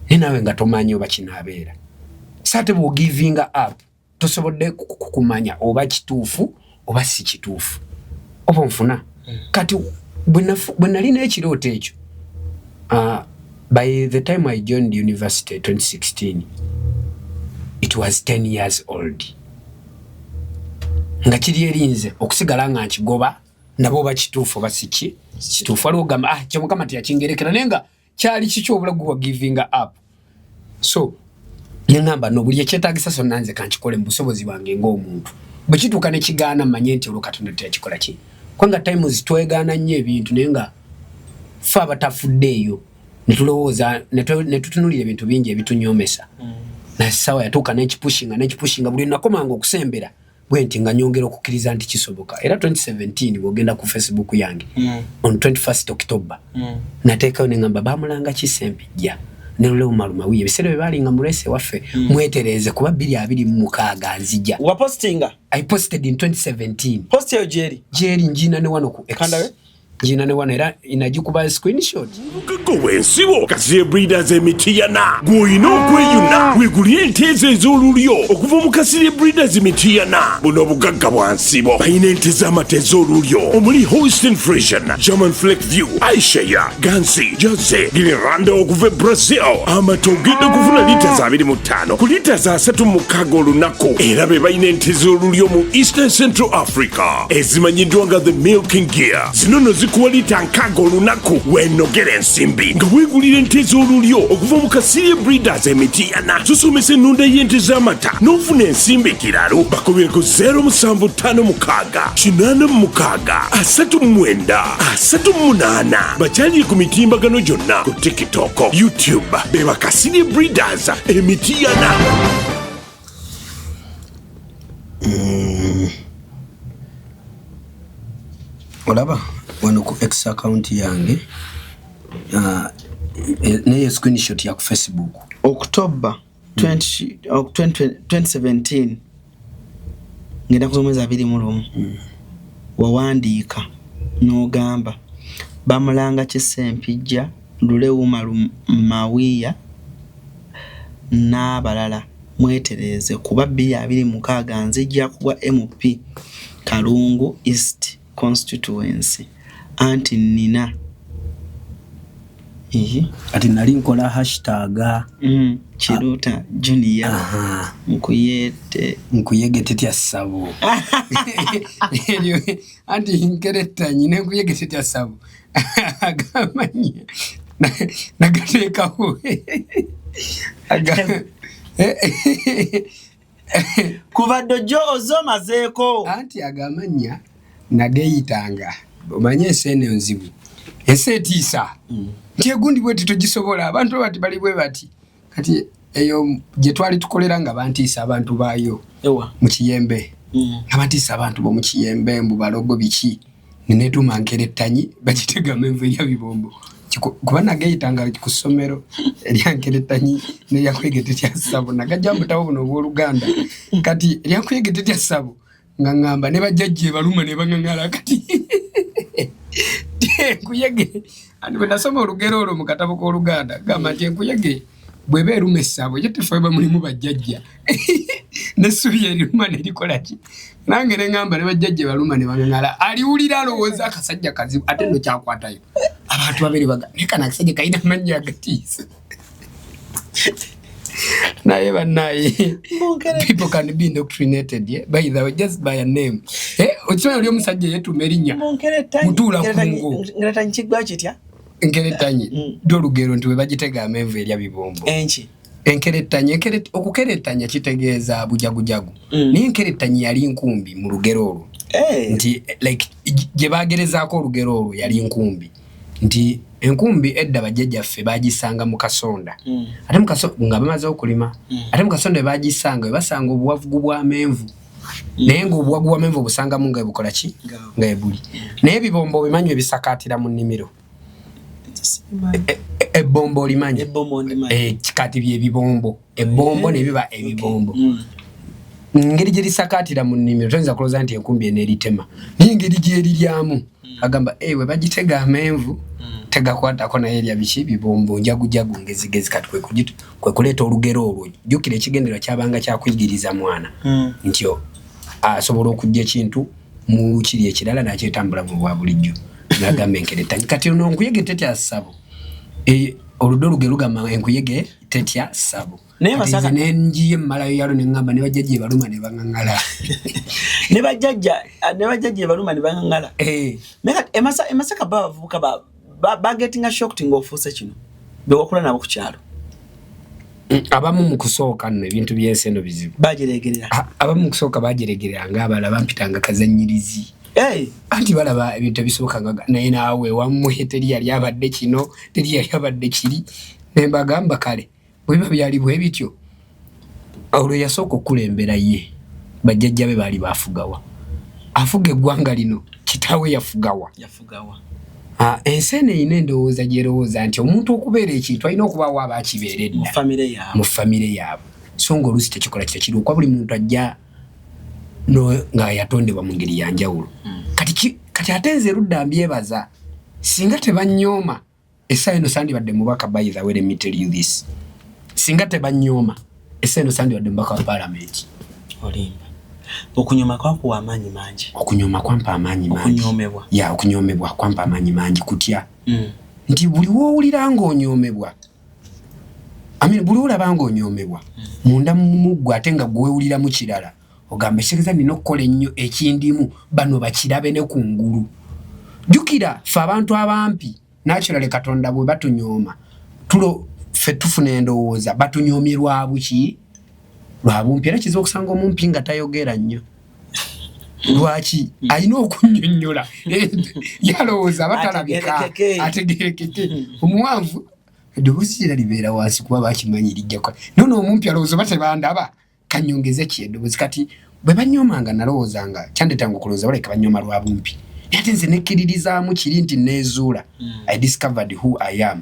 nawe nga tomanyi oba kinaabeera sate bu giving up tosobodde kukumanya oba kituufu oba si kituufu oba nfuna kati bwe nalina ekirooto ekyo by the time I joined the university 2016 it was 10 years old nga kiri erinze okusigala nga nkigoba nabo bakituufu basiki kituufu waliwo gamba kyomukama teyakingerekera nenga kyali kikyo obulagu wa giving up so ngamba no buli ekyetaagisa sonna nze kankikole mu busobozi bwange ng'omuntu bwe kituuka ne kigaana manye nti olwo Katonda teyakikola ki kwanga times twegaana nnyo ebintu nenga fe abatafuddeeyo netulowooza netutunulira ebintu bingi ebitunyomesa na sawa yatuuka nekipushinga buli nakomanga okusembera bwenti nga nyongera okukkiriza nti kisoboka era 2017 bwogenda ku Facebook yange on 21st October nateekayo ne ngamba bamulanga kisempijja ne lule umaluma wiye bisere bwe balinga mulese waffe mwetereze kuba 226 nzija wa postinga I posted in 2017 post yo Jerry njina ne wano ku X kandawe njina ne wano era inajikuba screenshot Gowe nsibo Kassiye Breeders emitiyana gw'olina okweyuna weegulire ente ezo ez'olulyo okuva mu Kassiye Breeders emitiyana buno obugagga bwa nsibo balina ente z'amata ez'olulyo omuli Holstein Friesian, German Fleckview, Ayrshire, Gansi, Jersey, Guinea okuva e Brazil amata ogenda okufuna lita za 25 ku lita za 36 olunaku era be balina ente ez'olulyo mu Eastern Central Africa ezimanyiddwa nga the milking gear zino zikuwa lita 6 olunaku weenogera ensimbi nga weegulira ente ez'olulyo okuva mu Kassiye Breeders emitiyana tusomesa ennunda y'ente z'amata n'ofuna ensimbi kiralo bakobyeko 0756 bakyali ku mitimbagano gyonna ku TikTok, YouTube beba Kassiye Breeders emitiyana. olaba wano ku X account yange ne screenshot ya ku Facebook October 2017 ngenda kuzomeza 21 wawandiika n'ogamba bamulanga kisempijja lule umalu mawiya n'abalala mwetereze kuba 226 nzija kuwa MP Kalungu East constituency anti nina ati nali nkola hashtag Kiruta Junior nkuyegete tya sabo anti nkeretta nyine nkuyegete tya sabo agamanya nagateekaho kuva dojo ozomazeeko anti agamanya nageyitanga omanye esene nzibu esetiisa kyegundi bweti togisobola abantu bati bali bwe bati kati eyo gye twali tukolera nga bantiisa abantu baayo mu Kiyembe abantiisa abantu bo mu Kiyembe mbu balogo biki nenetuma nkerettanyi bagitegamu envu ya bibombo kuba nageyitanga ku ssomero eryankerettanyi neyakwegete tya ssabo nagajambutawo buno obw'Oluganda kati eryankwegete tya ssabo nga ngamba ne bajjajje baluma ne bangangala kati nkuyege andi bwe nasoma olugero olwo mu katabo k'Oluganda gamba nti nkuyege bw'eba eruma essabo ye tefe ba mulimu bajjajja nesubi eruma nelikola ki nange nengamba ne bajjajje baluma ne bangala aliwulira alowooza akasajja kazibu ate no kyakwatayo abantu babiri baga nekana akasajja kayina manja agatiisa naye bannaye people can be indoctrinated by the way just by a name okimanyi oli omusajja yeetuma erinnya mutuula kungo ngeretanyi kiggwa kitya enkeretanyi dolugero nti we bagitega amenvu erya bibombo enkeretanyi okukeretanya kitegeeza bujagujagu naye enkeretanyi yali nkumbi mu lugero olwo nti like gye baagerezaako olugero olwo yali nkumbi nti enkumbi edda bajjajjaffe bagisanga mu kasonda ate nga bamaze okulima ate mu kasonda bagisanga basanga obuwavugu bw'amenvu naye ng'obuwagu bw'amenvu obusangamu nga ebukola ki nga ebuli naye ebibombo bimanyi ebisakaatira mu nnimiro ebbombo olimanyi kikati by'ebibombo ebbombo ne biba ebibombo ngeri gye lisakaatira mu nnimiro toyinza kulowooza nti enkumbi eno eritema naye ngeri gy'eriryamu agamba we bagitega amenvu tegakwatako naye erya biki bibombo njagujagu ngezigezi kati kwe kuleeta olugero olwo jjukira ekigendererwa kyabanga kyakuyigiriza mwana nti asobola okujja ekintu mu kiri ekirala nakyetambula mu bwa bulijjo nagamba enkeretanyi kati ono enkuyege tetya ssabo oludda olugero lugamba enkuyege tetya ssabo nenjiye mmalayo yalo neŋŋamba ne bajjajja ebaluma ne baŋaŋŋala ne bajjajja ebaluma ne baŋaŋŋala emasaka bavubuka bagetinga shocked ng'ofuuse kino bewakula nabo ku kyalo abamu mu kusooka nno ebintu by'ensi eno bizibu bagiregerera abamu mu kusooka bagiregerera ng'abalaba mpitanga kazannyirizi anti balaba ebintu ebisooka naye naawe wamuhe teri yali abadde kino teri yali abadde kiri ne mbagamba kale bwe biba byali bwe bityo olwo yasooka okulembera ye bajjajja be baali baafugawa afuga eggwanga lino kitaawe yafugawa ensi eno eyina endowooza gyerowooza nti omuntu okubeera ekintu alina okubaawo aba akibeeredda mu famire yaabwe so nga oluusi tekikola kirekirwa buli muntu ajja nga yatondebwa mu ngeri yanjawulo kati ate nze erudda mbyebaza singa tebanyooma essaawa eno sandibadde mubaka by the way let me tell you this singa tebanyooma essaawa eno sandibadde mubaka wa paalamenti olimba okunyoma kwakuwa amaanyi mangi okunyoma kwampa amaanyi mangi okunyomebwa kwampa amaanyi mangi kutya nti buli woowulira ng'onyoomebwa buli wolaba ng'onyoomebwa munda mugwe ate nga gwewuliramu kirala ogamba ekitegeeza nina okukola ennyo ekindimu bano bakirabe ne ku ngulu jjukira ffe abantu abampi nakyolale katonda bwe batunyooma ffe tufuna endowooza batunyoomye lwabuki lwabumpi era kiza okusanga omumpi nga tayogera nnyo lwaki alina okunnyonnyola yalowooza batalabika ategerekeke omuwanvu eddoboozi era libeera wansi kuba bakimanyi lijjako nono omumpi alowooza batebandaba kanyongeze ki eddoboozi kati bwe banyoomanga nalowoozanga kyandetanga okulowooza baleka banyooma lwabumpi naye ate nze nekkiririzaamu kiri nti neezuula I discovered who I am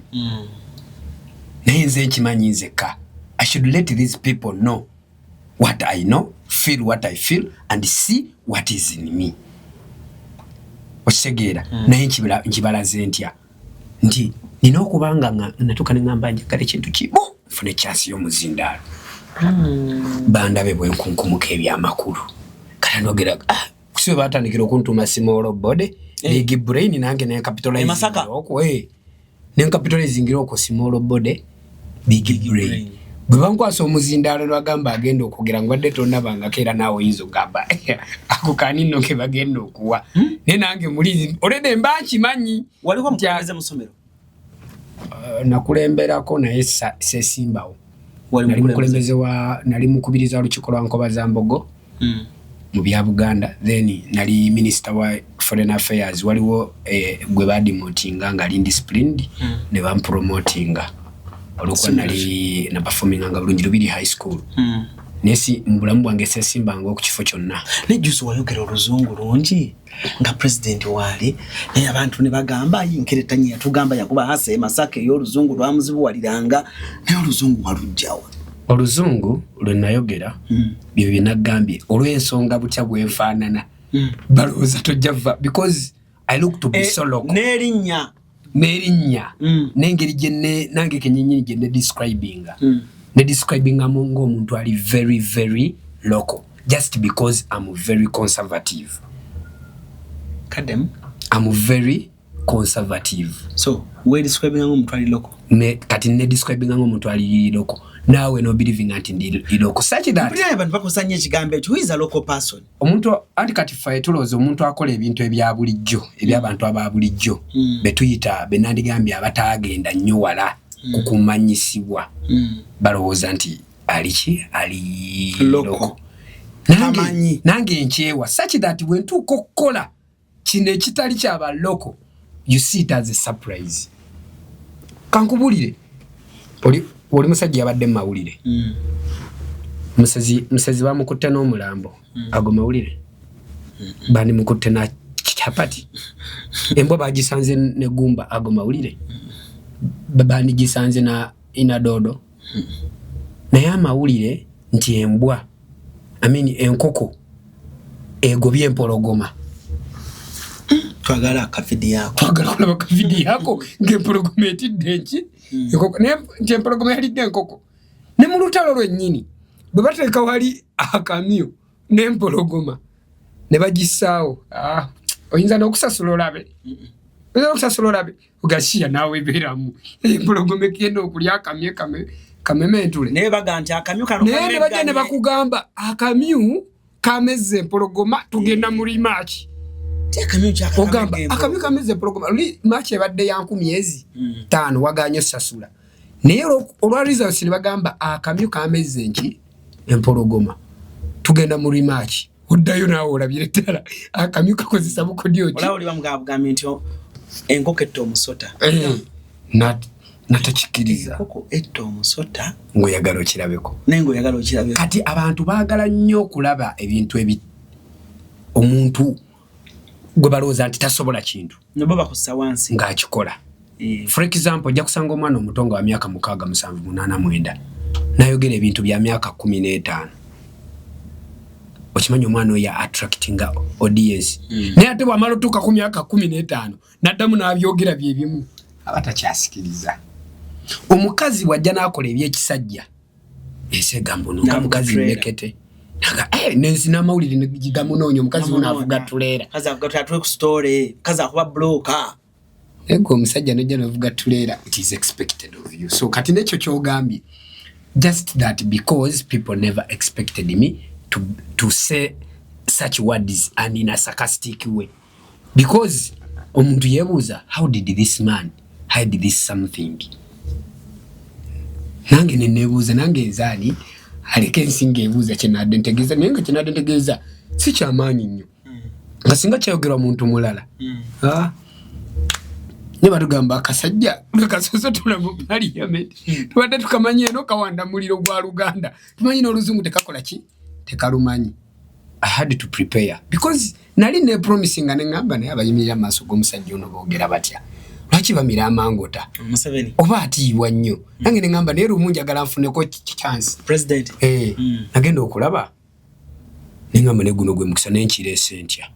naye nze nkimanyi nzekka I should let these people know what I know, feel what I feel, and see what is in me. Okitegeera naye nkibalaze ntya nti nina okubanga natuuka ne ŋŋamba njagala ekintu kibu nfuna ekyasi y'omuzindaalo bandabe bwe nkunkumuka ebyamakulu kale nogera kusibe baatandikira okuntuuma small body big brain nange nenkapitalizingira okwo small body big brain bwe bankwasa omuzindaalo lwagamba agenda okugera ngu badde tonnabangako era naawe oyinza ogamba ako kanino ke bagenda okuwa naye nange mulizi olede mba nkimanyi waliwo mukulembeze mu ssomero nakulemberako naye sesimbawo nali mukubiriza olukiiko lwa Nkobazambogo mu bya Buganda then nali minister wa foreign affairs waliwo gwe badimotinga nga ali indisciplined ne bampromotinga olwokuba nali na performing nga bulungi Lubiri high school nesi mbulamu bwange sesimbanga okukifo kyonna nejusu wayogera oluzungu lungi nga president wali naye abantu ne bagamba yinkeretanyi yatugamba yakuba hase Masaka y'oluzungu lwamuzibuwaliranga naye oluzungu walujjawa oluzungu lwe nayogera bye binagambye olw'ensonga butya bwenfaanana balowooza tojjava because I look to be so local n'erinnya n'engeri nange kenyenyini gye ne describinga ng'omuntu ali very very local just because I'm very conservative. Kadem. I'm very conservative. So, we describing omuntu ali local. Kati ne describing omuntu ali local. Now we're not believing anti local. Such that. Mpulira abantu bakusanya ekigambo ekyo. Who is a local person? Omuntu anti kati faye tulozo omuntu akola ebintu ebya bulijjo, ebyabantu aba bulijjo. Betuyita benandigambye abatagenda nnyo wala kukumanyisibwa. Balowooza nti ali local. Nange nchewa. Such that when tu kokola kino ekitali kyaba local, you see it as a surprise. Kankubulire. Oli musajja yabadde mawulire. Musezi bamukutte n'omulambo. Ago mawulire. Bani mukutte na chapati. Embwa bagisanze ne gumba. Ago mawulire. Bani gisanze na inadodo. Naye amawulire nti embwa enkoko egobye empologoma. Twagala akavidi yako. Twagala kulaba akavidi yako ng'empologoma etidde enki. Enkoko ne empologoma yalidde enkoko. Ne mu lutalo lwennyini bwe bateeka wali akamyu n'empologoma ne bagisaawo. Oyinza n'okusasula olabe. Oyinza n'okusasula olabe. Ogashiya naawe ebeeramu. Empologoma egenda okulya akamyu kamementule. Naye baga nti akamyu kano ne bajja ne bakugamba akamyu kamezze empologoma tugenda muri March. Ogamba akamyu kamezze empologoma March ebadde ya 5 waganye sasula. Naye olwa results ne bagamba akamyu kamezze enki empologoma tugenda muri March. Oddayo naawe olabire ddala akamyu kakozesa bukodyo ki. Ola oli bamugambye nti enkoko etta omusota. Natakikiriza. Enkoko etta omusota ng'oyagala okirabeko. Ng'oyagala okirabeko. Kati abantu baagala nnyo okulaba ebintu omuntu gwe balowooza nti tasobola kintu. Nebo bakussa wansi. Ng'akikola. For example, ojja kusanga omwana omutongo wa myaka 6, 7, 8, 9 n'ayogera ebintu bya myaka 15. Okimanyi omwana oyo attractinga audience. Naye ate bw'amala otuuka ku myaka 15 n'addamu n'abyogera bye bimu abatakyasikiriza. Omukazi wajja n'akola ebyekisajja esegamba nga mukazi mmekete. Nensi n'amawulire negigamunoonya omukazi unaavuga tuleera. Kazi avuga tuleera ku story. Kazi akuba bloka. Ego omusajja n'ojja n'avuga tuleera. It is expected of you. So kati nekyo kyogambye. Just that because people never expected me to say such words and in a sarcastic way. Because omuntu yebuuza, how did this man hide this something? Nange nebuuza nange nzaani aleke nsinga ebuuza kyenadde ntegeeza naye nga kyenadde ntegeeza si kyamaanyi nnyo nga singa kyayogerwa muntu mulala. Ne batugamba akasajja kasosotola mu parliament tubadde tukamanye eno kawanda muliro gwa Luganda tumanyi n'oluzungu tekakola ki tekalumanyi. I had to prepare because nali ne promising nga ngamba naye abayimirira maaso g'omusajja ono boogera batya. Lwaki bamira amangota? Museveni. Oba atiibwa nnyo. Nange ne ngamba naye lumu njagala nfuneko chance. President. Nagenda okulaba. Ne ngamba ne guno gwe mukisa n'enkireese ntya.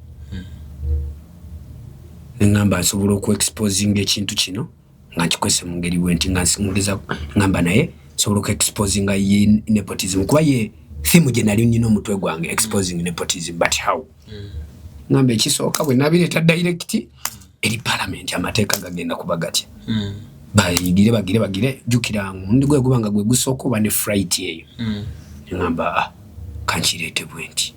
Ne ngamba nsobola oku-exposing ekintu kino nga nkikwese mu ngeri bwenti nga ngeza ngamba naye nsobola oku-exposing ye nepotism kuba ye theme gye nali nnina omutwe gwange exposing nepotism but how? Ngamba ekisooka bwe nabireeta direct eri parliament amateeka gagenda kuba gatya. Bagire jukira ngundi gwe gubanga gwe gusooka oba ne fright eyo. Ngamba kankireete bwenti.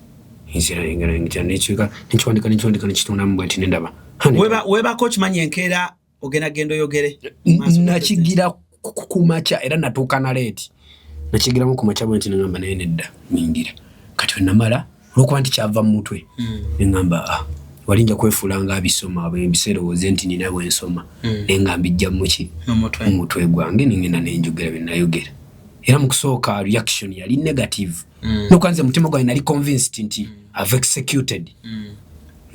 Inzira engera ngitya nekiwandika nekitunda bwenti nendaba. Weba coach manyi enkeera ogenda gendo yogere. Nakigira kumacha era natuuka na late. Nakigira mu kumacha bwenti ngamba naye nedda ningira. Kati wenamala olwokuba nti kyava mu mutwe. Ngamba walinja kwefulanga abisoma abiseero wozenti nina bwensoma. Engamba ijja muki omutwe gwange ningenda nenjogera binayogera. Era mu kusooka reaction yali negative. Nokwanze mutima gwange nali convinced nti I've executed.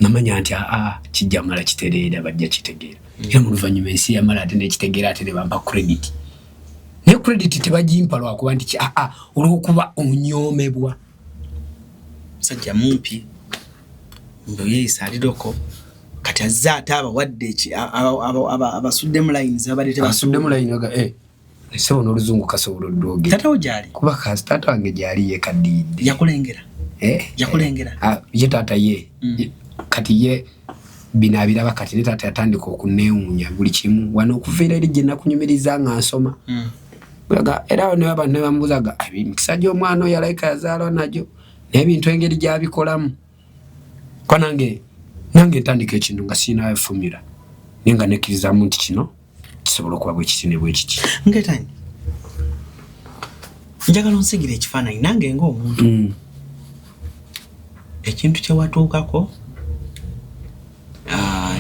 Namanya nti kijja mala kitereera bajja kitegeera. Era mu luvannyuma ensi yamala ate nekitegeera ate ne bampa credit. Ne credit tebagimpa lwakuba nti olwokuba onyoomebwa. Sajja mumpi mboye isalidoko kati azza ate abawadde abasudde mu lines abalete basudde mu line Sebo n'oluzungu kasobola doge. Tata ojali. Kuba kasi tata wange jali ye kadidi. Yakulengera. Yakulengera. Ye tata ye. Kati ye binabira bakati tata yatandika okuneewunya buli kimu. Wano okuveera eri gye nakunyumiriza nga nsoma. Bulaga era ne abantu ne bambuzaga mikisajja omwana oyo yalayika yazaalwa najo. N'ebintu engeri gy'abikolamu. Kwa nange ntandika ekintu nga sinayo formula. Nenga nekkirizamu nti kino kisobola okuba bwe kitine bwe kiti. Ngetani. Njagala onsigira ekifaananyi nange ng'omuntu. Ekintu kye watuukako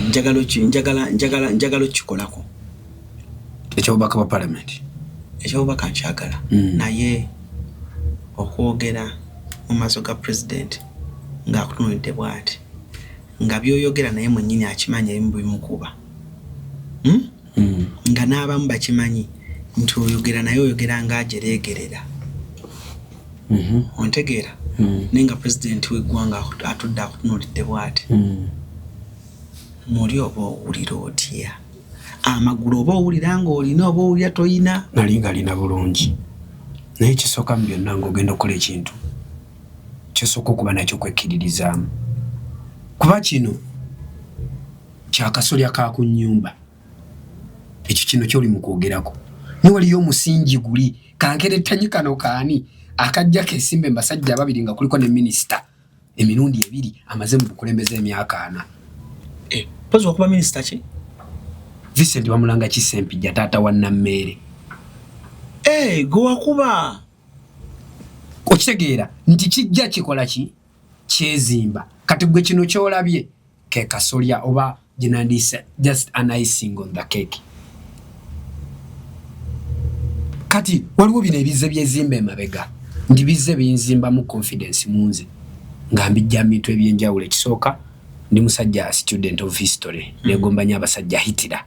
njagala kikolako. Ekyobubaka bwa parliament. Ekyobubaka nkyagala. Naye okwogera mu maaso ga president ng'akutunuulidde bw'ati nga by'oyogera naye mwennyini akimanya ebimu bimukuba. Nga n'abamu bakimanyi nti oyogera naye oyogera ng'ajereegerera. Ontegeera? Nenga president w'eggwanga atudde akutunuulidde bw'ati. Muli oba owulira otya? Amagulu oba owulira ng'olina oba owulira toyina? Nalinga alina bulungi. Naye kisooka mu byonna ng'ogenda okukola ekintu kyosooka okuba nakyo kwekkiririzaamu. Kuba kino kyakasolya ka ku nnyumba. Ekyo kino kyoli mu kwogerako. Ne waliyo omusingi guli kankerettanyi kano kaani akajja kesimba embasajja ababiri nga kuliko ne minisita emirundi ebiri amaze mu bukulembeze emyaka 4. Pozi okuba minisita ki? Vincent Bamulanga Kisempijja taata wa Nammeere. Gwe wakuba. Okitegeera nti kijja kikola ki? Kyezimba. Kati gwe kino kyolabye ke kasolya oba ginandisa just an icing on the cake. Kati waliwo bino ebize byezimba emabega. Ndi bize binzimba mu confidence munze. Nga mbijja bintu ebyenjawulo ekisooka ndi musajja student of history. Negomba nnyo abasajja Hitler.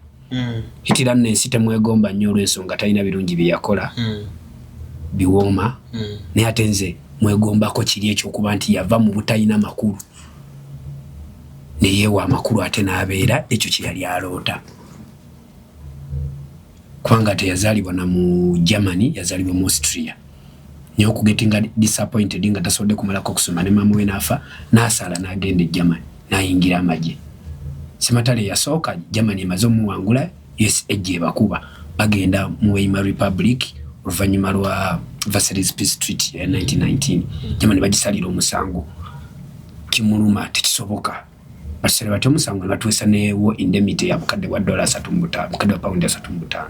Hitler n'ensi temwegomba nnyo olw'ensonga talina birungi bye yakola. Biwooma. Naye ate nze mwegombako kiri ekyokuba nti yava mu butalina makulu. Ne yeewa amakulu ate n'abeera ekyo kye yali aloota. Kubanga teyazaalibwa na mu Germany, yazaalibwa mu Austria. Naye okugetinga disappointed nga tasobodde kumalako okusoma ne maama we n'afa n'asala n'agenda e Germany n'ayingira amagye. Sematale yasooka Germany emaze omuwangula USA ebakuba bagenda mu Weimar Republic oluvannyuma lwa Versailles Peace Treaty ya 1919. Germany bagisalira omusango kimuluma tekisoboka. Basale batyo omusango ne batuusa ne war indemnity ya bukadde bwa $3.5 bukadde wa pound $3.5.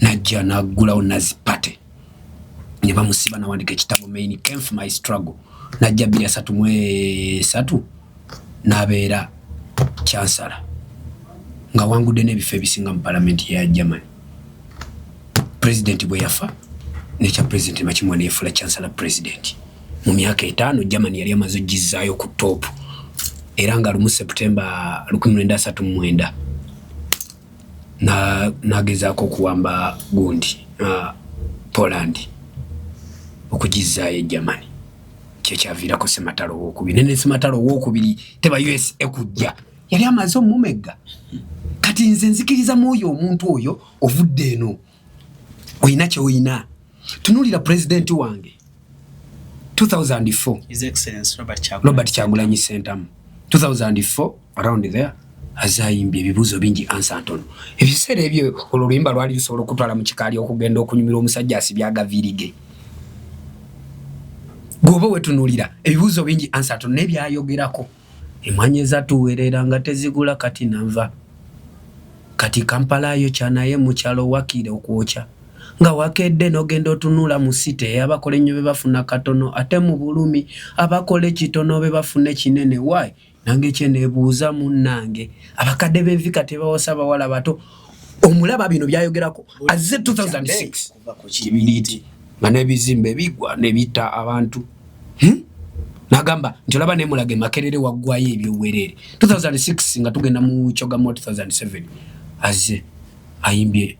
Najja n'aggulawo Nazi Party. Ne bamusiba n'awandika ekitabo Main Came for My Struggle. Najja 2003 n'abeera chancellor nga wangudde n'ebifo ebisinga mu parliament ya Germany. President bwe yafa nekya president makimwa neefula chancellor president. Mu myaka 5 Germany yali amaze oggizaayo ku top. Era nga lumu September 1939 nagezaako okuwamba gundi Poland okugizaayo Germany. Kyekyaviirako Sematalo owookubiri. Ne Sematalo owookubiri teba USA kujja yali amaze omumega. Kati nze nzikiriza mwoyo omuntu oyo ovudde eno oyina kyoyina. Tunuulira president wange 2004 His Excellency Robert Kyagulanyi Ssentamu 2004 around there azayimbye ebibuuzo bingi answer ntono. Ebiseera ebyo oluluyimba lwali lusobola okutwala mu kikaali okugenda okunyumira omusajja asibya agaviirige. Gobo wetunuulira ebibuuzo bingi answer ntono n'ebyayogerako. Emwanyi ezatuweerera nga tezigula kati nava. Kati Kampala yo kyanaye mu kyalo wakire okwokya. Nga wakedde n'ogenda otunula mu site abakola ennyo be bafuna katono ate mu bulumi abakola ekitono be bafuna kinene. Why? Nange kyeneebuuza munnange abakadde b'envika tebawosa abawala bato. Omulaba bino byayogerako azze 2006 kibiriti nga n'ebizimbe bigwa ne bitta abantu. Nagamba nti olaba nemulage Makerere waggwayo ebyowerere 2006 nga tugenda mu Kyogamo 2007 azze ayimbye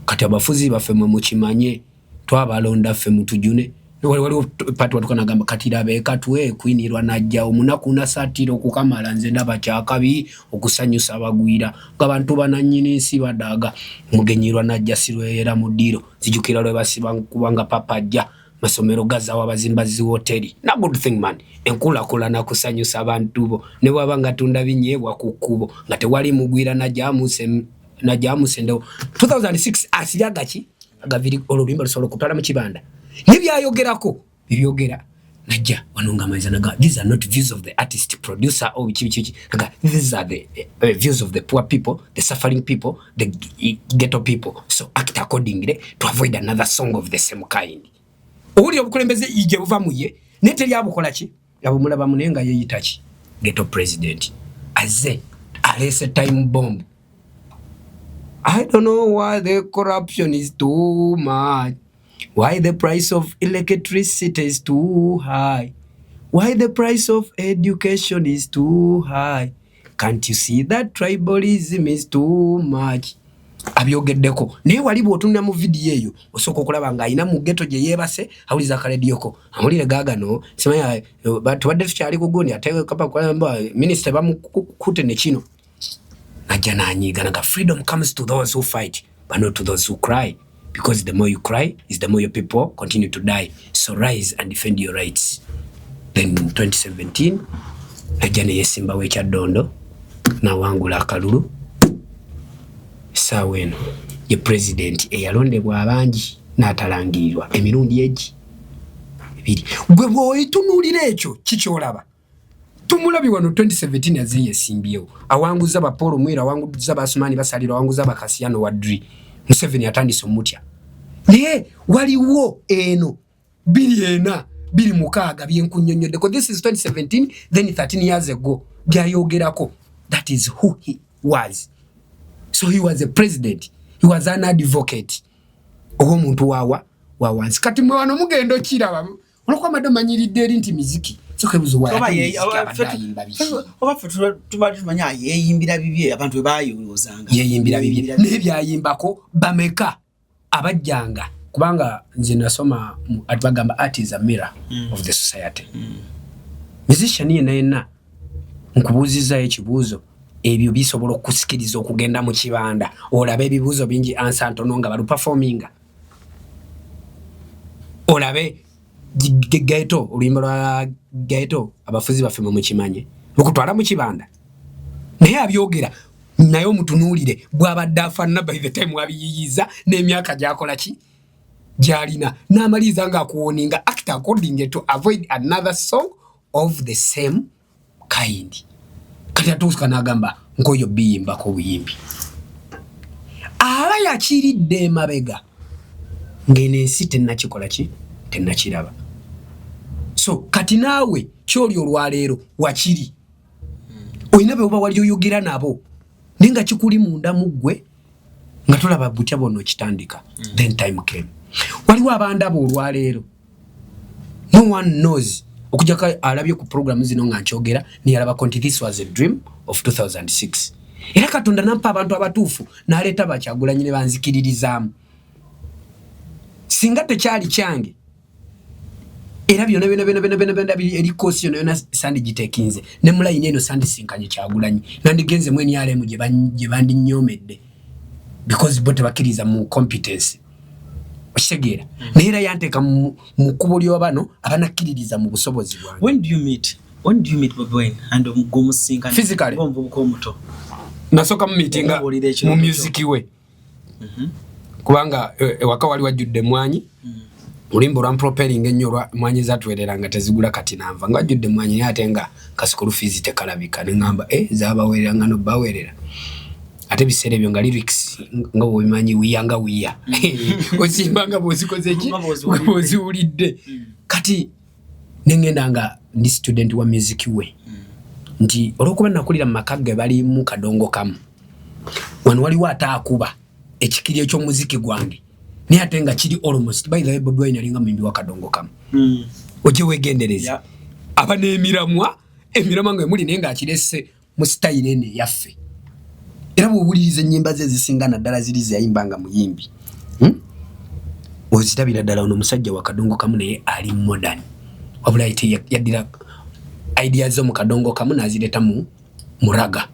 kati abafuzi baffe mwe mukimanye twabalonda ffe mutujune wali pati watukana gamba katirabe katwe kwinirwa najja omunaku nasatiro kukamala nze ndaba kyakabi okusanyusa abagwira ngabantu bananyini nsi badaga mugenyirwa najja sirwera mudiro zijukira lwe basiba kubanga papajja masomero gaza wabazimba zi hoteli na good thing man enkula kula na kusanyusa abantu bo ne wabanga tunda binyebwa kukubo ngate wali mugwira najja ndo 2006 asiyaga ki agaviri olubimba lusolo kutala mu kibanda nebyayogerako byogera najja wanonga mazanaga these are not views of the artist producer or chichi naga these are the views of the poor people, the suffering people, the ghetto people, so act accordingly to avoid another song of the same kind. Uli obukulembeze ije buva muye neteri abukola ki yabumulaba munenga yeyitachi ghetto president aze alese time bomb. I don't know why the corruption is too much. Why the price of electricity is too high? Why the price of education is too high? Can't you see that tribalism is too much? Abyogeddeko naye wali bw'otunula mu video eyo osooka okulaba ng'ayina mu ghetto gye yeebase awuliza akalediyoko amulire gaagano simanya tubadde tukyali ku gundi ate kapa kwamba minisita bamukute ne kino najja n'anyiiga naga freedom comes to those who fight but not to those who cry. Because the more you cry, is the more your people continue to die. So rise and defend your rights. Then in 2017, najane yesimba wecha dondo na wangula akalulu. Saweno ye president eyalondebwa abangi n'atalangirwa emirundi eji ebiri. Gwe bw'oyitunulira ekyo kikyolaba. Tumulabi wano 2017 yazi yesimbyewo. Awanguza ba Paul Mwira, awanguza ba Asumani Basalira, awanguza ba Kasiyano Wadri. Museveni atandise omutya naye waliwo eno bili mukaaga byenkunyonyoddeko. This is 2017, then 13 years ago byayogerako. That is who he was. So he was a president, he was an advocate omuntu wawa wansi kati mwe wano mugendo kiraba olwo madomanyiridde eri nti miziki sokebuzo wa tumanya yeyimbira bibye abantu we bayozanga yeyimbira bibye nebyayimbako bameka abajjanga kubanga nze nasoma atbagamba art is a mirror of the society. Musician yena nkubuziza ekibuzo ebyo bisobola okusikiriza okugenda mu kibanda olabe ebibuzo bingi answer ntono nga balu performinga olabe ghetto oluyimba lwa ghetto abafuzi bafema mu kimanye okutwala mu kibanda naye abyogera naye omutunuulire bw'abadde afaanana by the time wabiyiyiza n'emyaka gyakola ki gyalina n'amaliza ng'akuwoninga act according to avoid another song of the same kind. Kati atuuka n'agamba nkoyo biyimbako buyimbi aba yakiridde emabega ng'eno ensi tennakikola ki tennakiraba. So kati naawe kyoli olwaleero wakiri oyina be oba wali oyogera nabo nenga kikuli munda muggwe nga tulaba butya bono kitandika. Then time came waliwo abandaba olwaleero no one knows okujaka alabye ku program zino nga nkyogera niyalaba konti this was a dream of 2006 era Katonda nampa abantu abatuufu n'aleeta Bakyagulanyi ne banzikiririzaamu singa tekyali kyange era byonna eri kosi yonna sandi gitekinze ne mulayini eno sandi sinkanye Kyagulanyi nandigenze mweni yalemu gye bandinyomedde because bo tebakiriza mu competence okitegeera naye era yanteeka mu kkubo ly'obano abanakiririza mu busobozi bwange. When do you meet Bobi Wine and gumusinkana physically bomvubuka omuto nasoka mu meetinga mu music we kubanga ewaka wali wajjudde mwanyi ulimbo lwa propelling ennyo mwanyi zatwereranga tezigula kati nanva nga wajjudde mwanyi naye ate nga kasikulu fees tekalabika ne ngamba zaabaweereranga no baweerera ate biseera ebyo nga lyrics nga bwobimanyi wiyanga wiya osimbanga bwozikoze ki bwoziwulidde kati nengenda nga ndi student wa music we nti olwokuba nakulira mu maka ge bali mu kadongo kamu wano waliwo ataakuba ekikiri eky'omuziki gwange naye ate nga kiri almost by the way Bobi Wine alinga muyimbi wa kadongo kamu oje wegendereza aba n'emiramwa nga emuli naye nga akirese mu style ene yaffe era bw'owuliriza ennyimba ze zisingana ddala ziri zeyayimbanga muyimbi ozitabira ddala ono musajja wa kadongo kamu naye ali modern wabula yaddira ideas zo mu kadongo kamu n'azireta mu muraga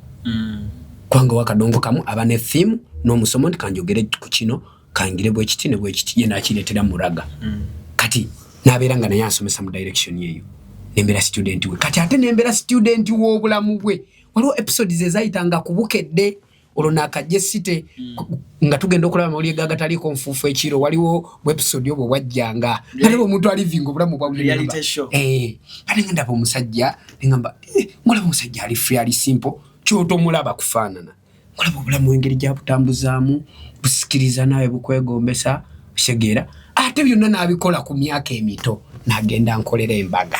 kwanga wa kadongo kamu aba ne theme n'omusomo nti kanjogere ku kino kangire bwe kiti ne bwe kiti ye n'akireetera muraga kati n'abeera nga naye asomesa mu direction yeeyo nembera student we kati ate nembera student w'obulamu bwe waliwo episodes ezayitanga ku bukedde olwo n'akajja site nga tugenda okulaba amawulire gagataliiko nfuufu ekiro waliwo episode obwo bwajjanga nalaba omuntu alivinga obulamu bwa reality show kati nga ndaba omusajja ngamba ngolaba omusajja ali free ali simple kyotomulaba kufaanana ngolaba obulamu engeri gyabutambuzaamu busikiriza nawe bukwegombesa busegeera ate byonna n'abikola ku myaka emito n'agenda nkolera embaga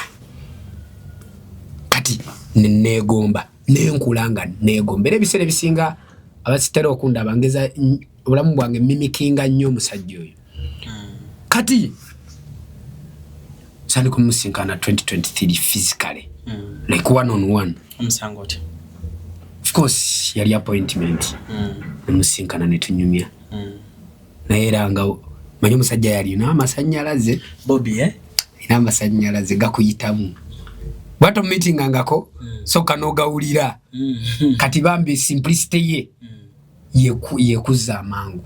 kati neegomba nenkulanga neegombera ebiseera ebisinga abasitera okunda abangeza obulamu bwange mimikinga nnyo omusajja oyo kati sandi kumusinkana 2023 physically like one on one omusango oti of course yali appointment nemusinkana netunyumya naye era nga manyi omusajja yali n'amasannyalaze Bobby ina amasannyalaze gakuyitamu bwato meeting angako soka n'ogawulira kati bambi simplicity ye yekuza amangu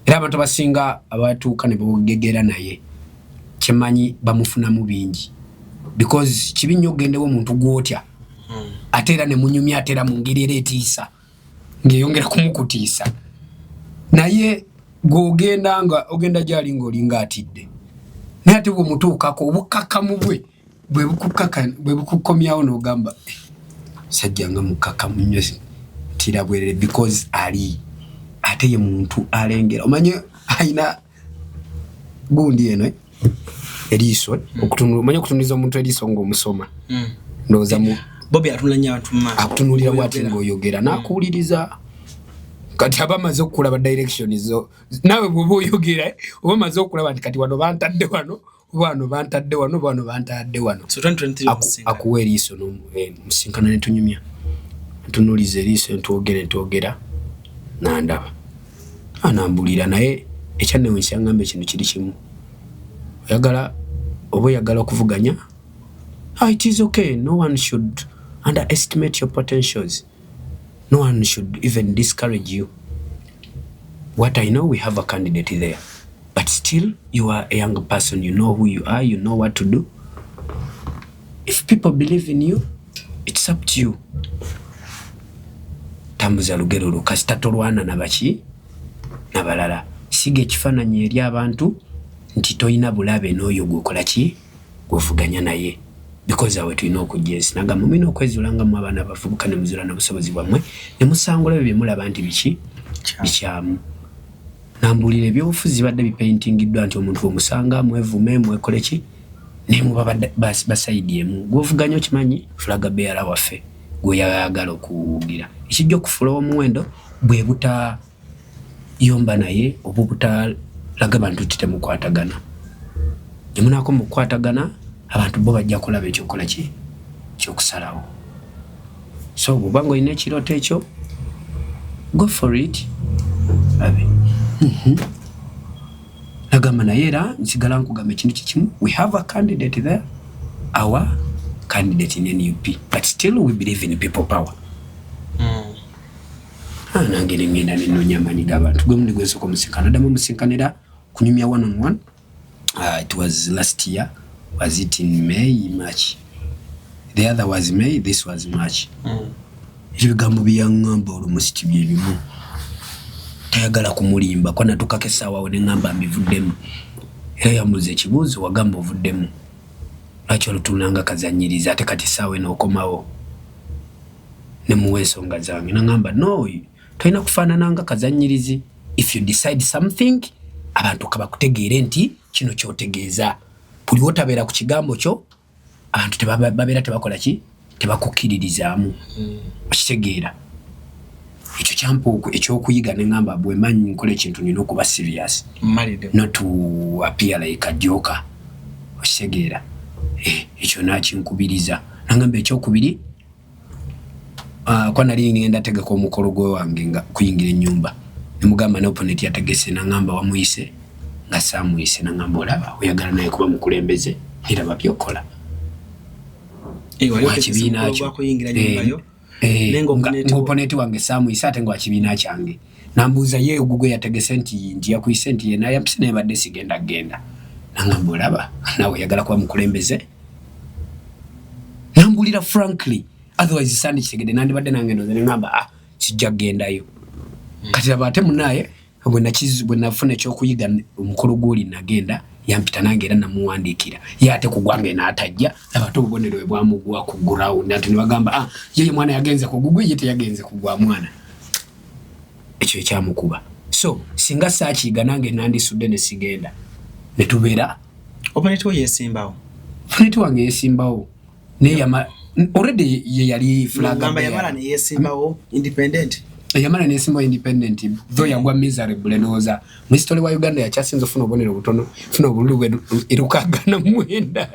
era abantu basinga abatuuka ne bogegera naye kimanyi bamufunamu bingi because kibi nnyo ogendewo omuntu gwotya ate era ne munyumya ate era mu ngeri era etiisa ng'eyongera kumukutiisa naye gw'ogenda nga ogenda gyali ng'olinga atidde naye ate bw'omutuukako obukakamu bwe bwe bukukomyawo n'ogamba sajja nga mukakamu nnyo tira bwerere because ali ate ye muntu alengera omanye aina gundi eno eriiso okutunula okutunuliza omuntu eriiso ng'omusoma ndowooza mu Bobby atulanya abantu mu maaso akutunulira bw'ati ng'oyogera n'akuwuliriza kati abamaze okulaba direction zo nawe bw'oba oyogera oba amaze okulaba nti kati wano bantadde wano wano bantadde wano wano bantadde wano so 2023 akuwa eriiso musinkana ne tunyumya ntunuliza eriiso ntwogera nandaba anambulira naye ekyanewunyisa ngamba ekintu kiri kimu oyagala oba oyagala okuvuganya it is okay. No one should underestimate your potentials. No one should even discourage you. What I know, we have a candidate there, but still you are a young person, you know who you are, you know what to do. If people believe in you, it's up to you. Tambuza lugero lukasita tolwana nabaki nabalala sige kifananye eri abantu nti toyina bulabe n'oyo gwokola ki gwovuganya naye because awe tulina okujjensi nagamba mumina okwezulanga mu abaana bavubuka ne muzula n'obusobozi bwammwe ne musangula bye mulaba nti biki bikyamu nambulira ebyobufuzi badde bipaintingiddwa nti omuntu omusanga mwevume mwekole ki ne muba basaidiyemu gwovuganya okimanyi fulaga beera waffe gwe yayagala okuwugira ekijja okufula omuwendo bwe buta yomba naye oba butalaga bantu titemukwatagana nemunaako mukwatagana abantu bo bajja kulaba ekyokola ki kyokusalawo so bw'oba ng'olina ekirooto ekyo go for it abe nagamba naye era nsigala nkugamba ekintu kikimu we have a candidate there our candidate in NUP but still we believe in people power nangeri ngenda ninonya amanyi g'abantu gwe mundi gwesooka omusinkana addamu omusinkanira kunyumya one on one it was last year was it in May March the other was May this was March ebigambo byaŋŋamba olumusiti bye bimu tayagala kumulimba kwa natukako essaawa ne ŋŋamba mbivuddemu era yambuuza ekibuuzo wagamba ovuddemu lwaki olutunanga kazanyiriza ate kati essaawa enookomawo ne muwa ensonga zange naŋŋamba no tolina kufaanananga kazanyirizi if you decide something abantu kabakutegeere nti kino kyotegeeza buli wotabeera ku kigambo kyo abantu babeera tebakola ki tebakukkiririzaamu okitegeera ekyo kyampa ekyokuyiga ne ŋŋamba bwe manyi nkola ekintu nina okuba serious not to appear like a joker okitegeera ekyo nakinkubiriza nangamba ekyokubiri kwa nali ngenda tegeka omukolo gwe wange nga kuyingira ennyumba ne mugamba ne opponent yategese nangamba wamuyise nga samuyise nangamba olaba oyagala naye kuba mukulembeze era babyokola wakibiina kyo ng'oponenti wange samuyise ate ng'wakibiina kyange nambuuza ye ogugwe yategese nti yakuyise nti ye naye mpise naye badde sigenda nangamba olaba nawe oyagala kuba mukulembeze nambulira frankly otherwise sandi kitegede nandibadde nange ndoze nengamba sijja kugendayo kati laba ate munaye bwe nafuna ekyokuyiga omukolo gw'oli nagenda yampita nange era namuwandiikira ye ate ku gwange n'atajja laba ate obubonero bwe bwamugwa ku ground ate ne bagamba yeye mwana yagenze ku gugwe ye teyagenze ku gwa mwana ekyo ekyamukuba so singa saakiyiga nange nandisudde ne sigenda ne tubeera opponent wo yesimbawo opponent wange yesimbawo naye already ye yali flag gamba yamala ne yesimbawo independent yamala ne yesimbawo independent though yagwa miserable noza mu history wa Uganda yakyasinze ofuna obubonero butono funa obululu erukagana mwenda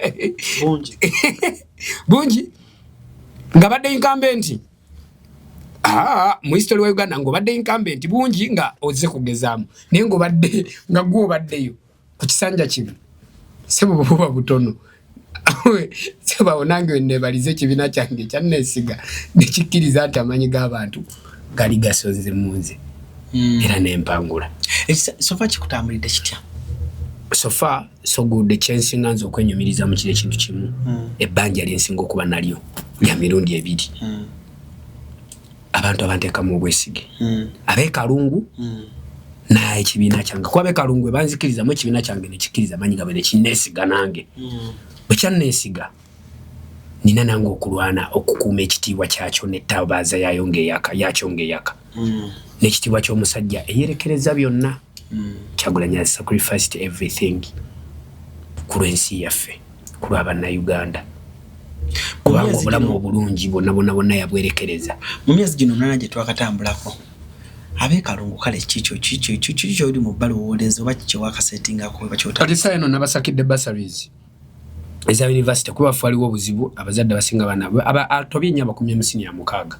bungi nga badde incumbent mu history wa Uganda ngo badde incumbent bungi nga oze kugezaamu naye ngo badde nga gwo baddeyo ku kisanja kibi sebo buba butono seba onange nebalize kibina kyange kyanesiga nekikiriza ati amanyi g'abantu gali gasonze munze era nempangula sofa kikutambulidde kitya sofa so good chance nganza okwenyumiriza mu kire kintu kimu ebbanja lyensinga okuba nalyo ya mirundi ebiri abantu abanteeka mu bwesige abeekalungu naye ekibiina kyange kuba abeekalungu banzikiriza mu ekibiina kyange nekikiriza manyi gabe nekinesiga nange bwekyanesiga nina nange okulwana okukuuma ekitiibwa kyakyo netabaaza yakyo ng'eyaka n'ekitiibwa ky'omusajja eyerekereza byonna Kyagulanyi sacrificed everything ku lw'ensi yaffe ku lw'abannayuganda kubanga obulamu obulungi bonna yabwerekereza mu myezi gino 8 gye twakatambulako abeekalungu kale kikyo oli mu balowoolezo oba kikyo wakasetingako kati saa eno nabasakidde bursaries eza university kuba waliwo obuzibu abazadde basinga bana atobinnya bakumi emusini ya mukaaga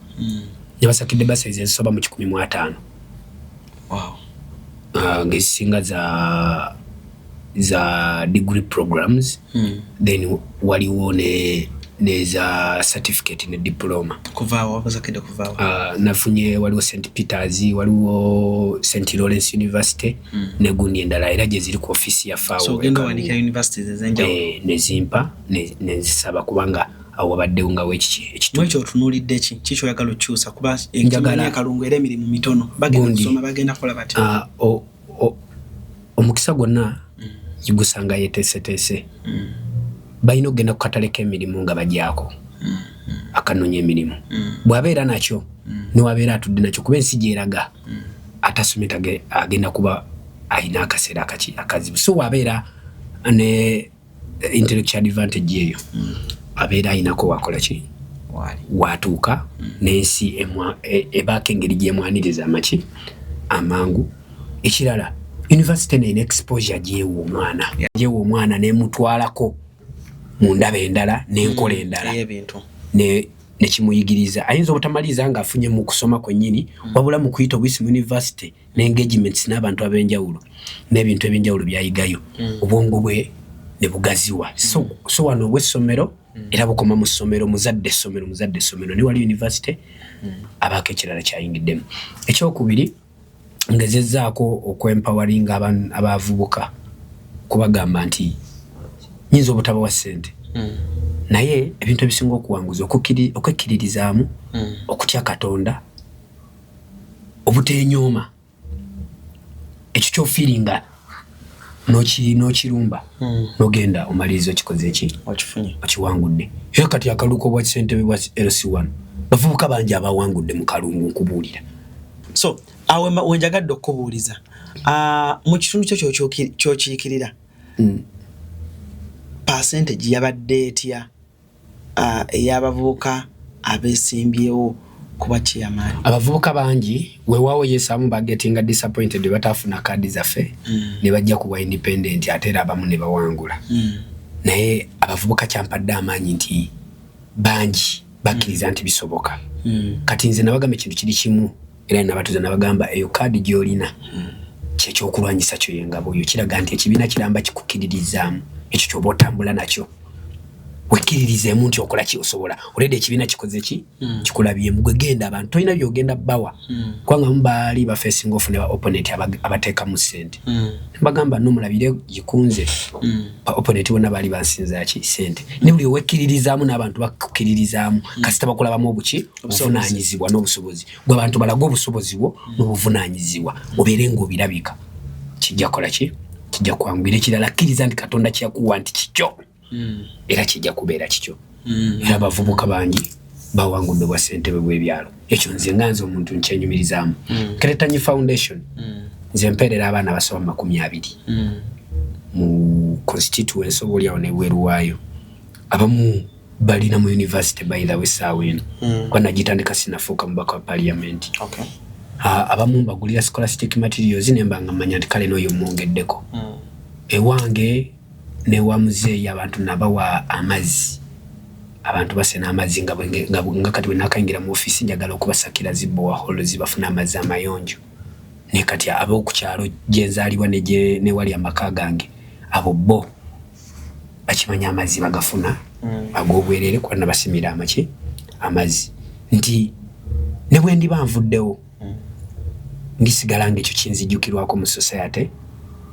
nabasakidde bursaries ezisoba mu 15. Wow. Ngesinga za degree programs then waliwo neza certificate ne diploma kuvawa bazakide kuvawa nafunye waliwo St Peters waliwo St Lawrence University ne gundi endala era je ziri ku office ya FAO so gendo wanika universities ezenjawo nezimpa nezisaba kubanga awo badde unga weki ekitu mwecho tunulidde kicho yagalo chusa kuba enjagala kalungu ere emirimu mitono bagenda kusoma bagenda kola bati omukisa gonna yigusanga yetesetese bayino genda kukataleka emirimu nga bajyako akanonya emirimu bwabeera nakyo niwabeera atudde nakyo kuba ensi gyeraga atasometa agenda kuba ayina akaseera akazibu so wabeera ne intellectual advantage eyo abeera ayinako wakola ki watuuka n'ensi ebaako engeri gyemwaniriza amaki amangu ekirala university neyina exposure gyewa omwana nemutwalako mu ndaba endala n'enkola endala nekimuyigiriza ayinza obutamaliza nga afunye mu kusoma kwennyini wabula mu kuyita obuyisi mu university n'engagements n'abantu ab'enjawulo n'ebintu ebyenjawulo byayigayo obwongo bwe ne bugaziwa so wano obw'essomero era bukoma mu ssomero muzadde ssomero ne wali university abaako ekirala kyayingiddemu ekyokubiri ngezezzaako okwempoweringa abavubuka kubagamba nti nyinza obutabawa ssente naye ebintu ebisinga okuwanguza okwekkiririzaamu okutya Katonda obutenyooma ekyo kyofiiringa n'okirumba n'ogenda omaliriza okikoze eki okiwangudde era kati akaluuko obwa ssentebe bwa LC1 bavubuka bangi abawangudde mu kalungu nkubuulira so awe wenjagadde okubuuliza mu kitundu kyo kyokiikirira percentage yabadde etya ey'abavubuka abeesimbyewo kuba kyamaanyi abavubuka bangi weewaawo yesamu bagetinga disappointed batafuna kaadi zaffe ne bajja kuba independent ate era abamu ne bawangula naye abavubuka kyampadde amaanyi nti bangi bakkiriza nti bisoboka kati nze nabagamba ekintu kiri kimu era nabatuuza nabagamba eyo kaadi gy'olina kyekyokulwanyisa kyo yengabo yo kiraga nti ekibiina kiramba kikukiririzaamu ekyo kyoba otambula nakyo wekkiririzeemu nti okola ki osobola olede ekibiina kikoze ki kikulabyemu gwe genda abantu tolina byogenda bbawa kubanga mubaali bafacing off ne ba opponent abateekamu ssente bagamba nomulabire gikunze ba opponent bonna baali bansinza ki ssente ne buli wekkiririzaamu n'abantu bakkiririzaamu kasita bakulabamu obuki obuvunaanyizibwa n'obusobozi gwe abantu balaga obusobozi bwo n'obuvunaanyizibwa obeere ng'obirabika kijja kola ki kijja kwangwira ekirala kkiriza nti Katonda kyakuwa nti kikyo era kijja kubeera kikyo era abavubuka bangi bawangudde bwa ssentebe bw'ebyalo ekyo nze nganze omuntu nkyenyumirizaamu Keretanyi Foundation nze mpeerera abaana basoma 20 mu constituency obuliawo n'ebweru waayo abamu balina mu university by the way saawa eno kwa nagitandika sinafuuka mubaka wa parliament abamu bagulira scholastic materials nembanga mmanya nti kale n'oyo mwongeddeko ewange ne wa muzeeyi abantu nabawa amazzi abantu basena amazzi nga kati wenakayingira mu office njagala okubasakira zibbowa holo zibafuna amazzi amayonjo ne kati abo ku kyalo gyenzaalibwa ne wali amaka gange abo bo bakimanya amazzi bagafuna ag'obwerere kwana basimira amazzi nti ne bwe ndi banvuddewo ndisigala ng'ekyo kinzijjukirwako mu society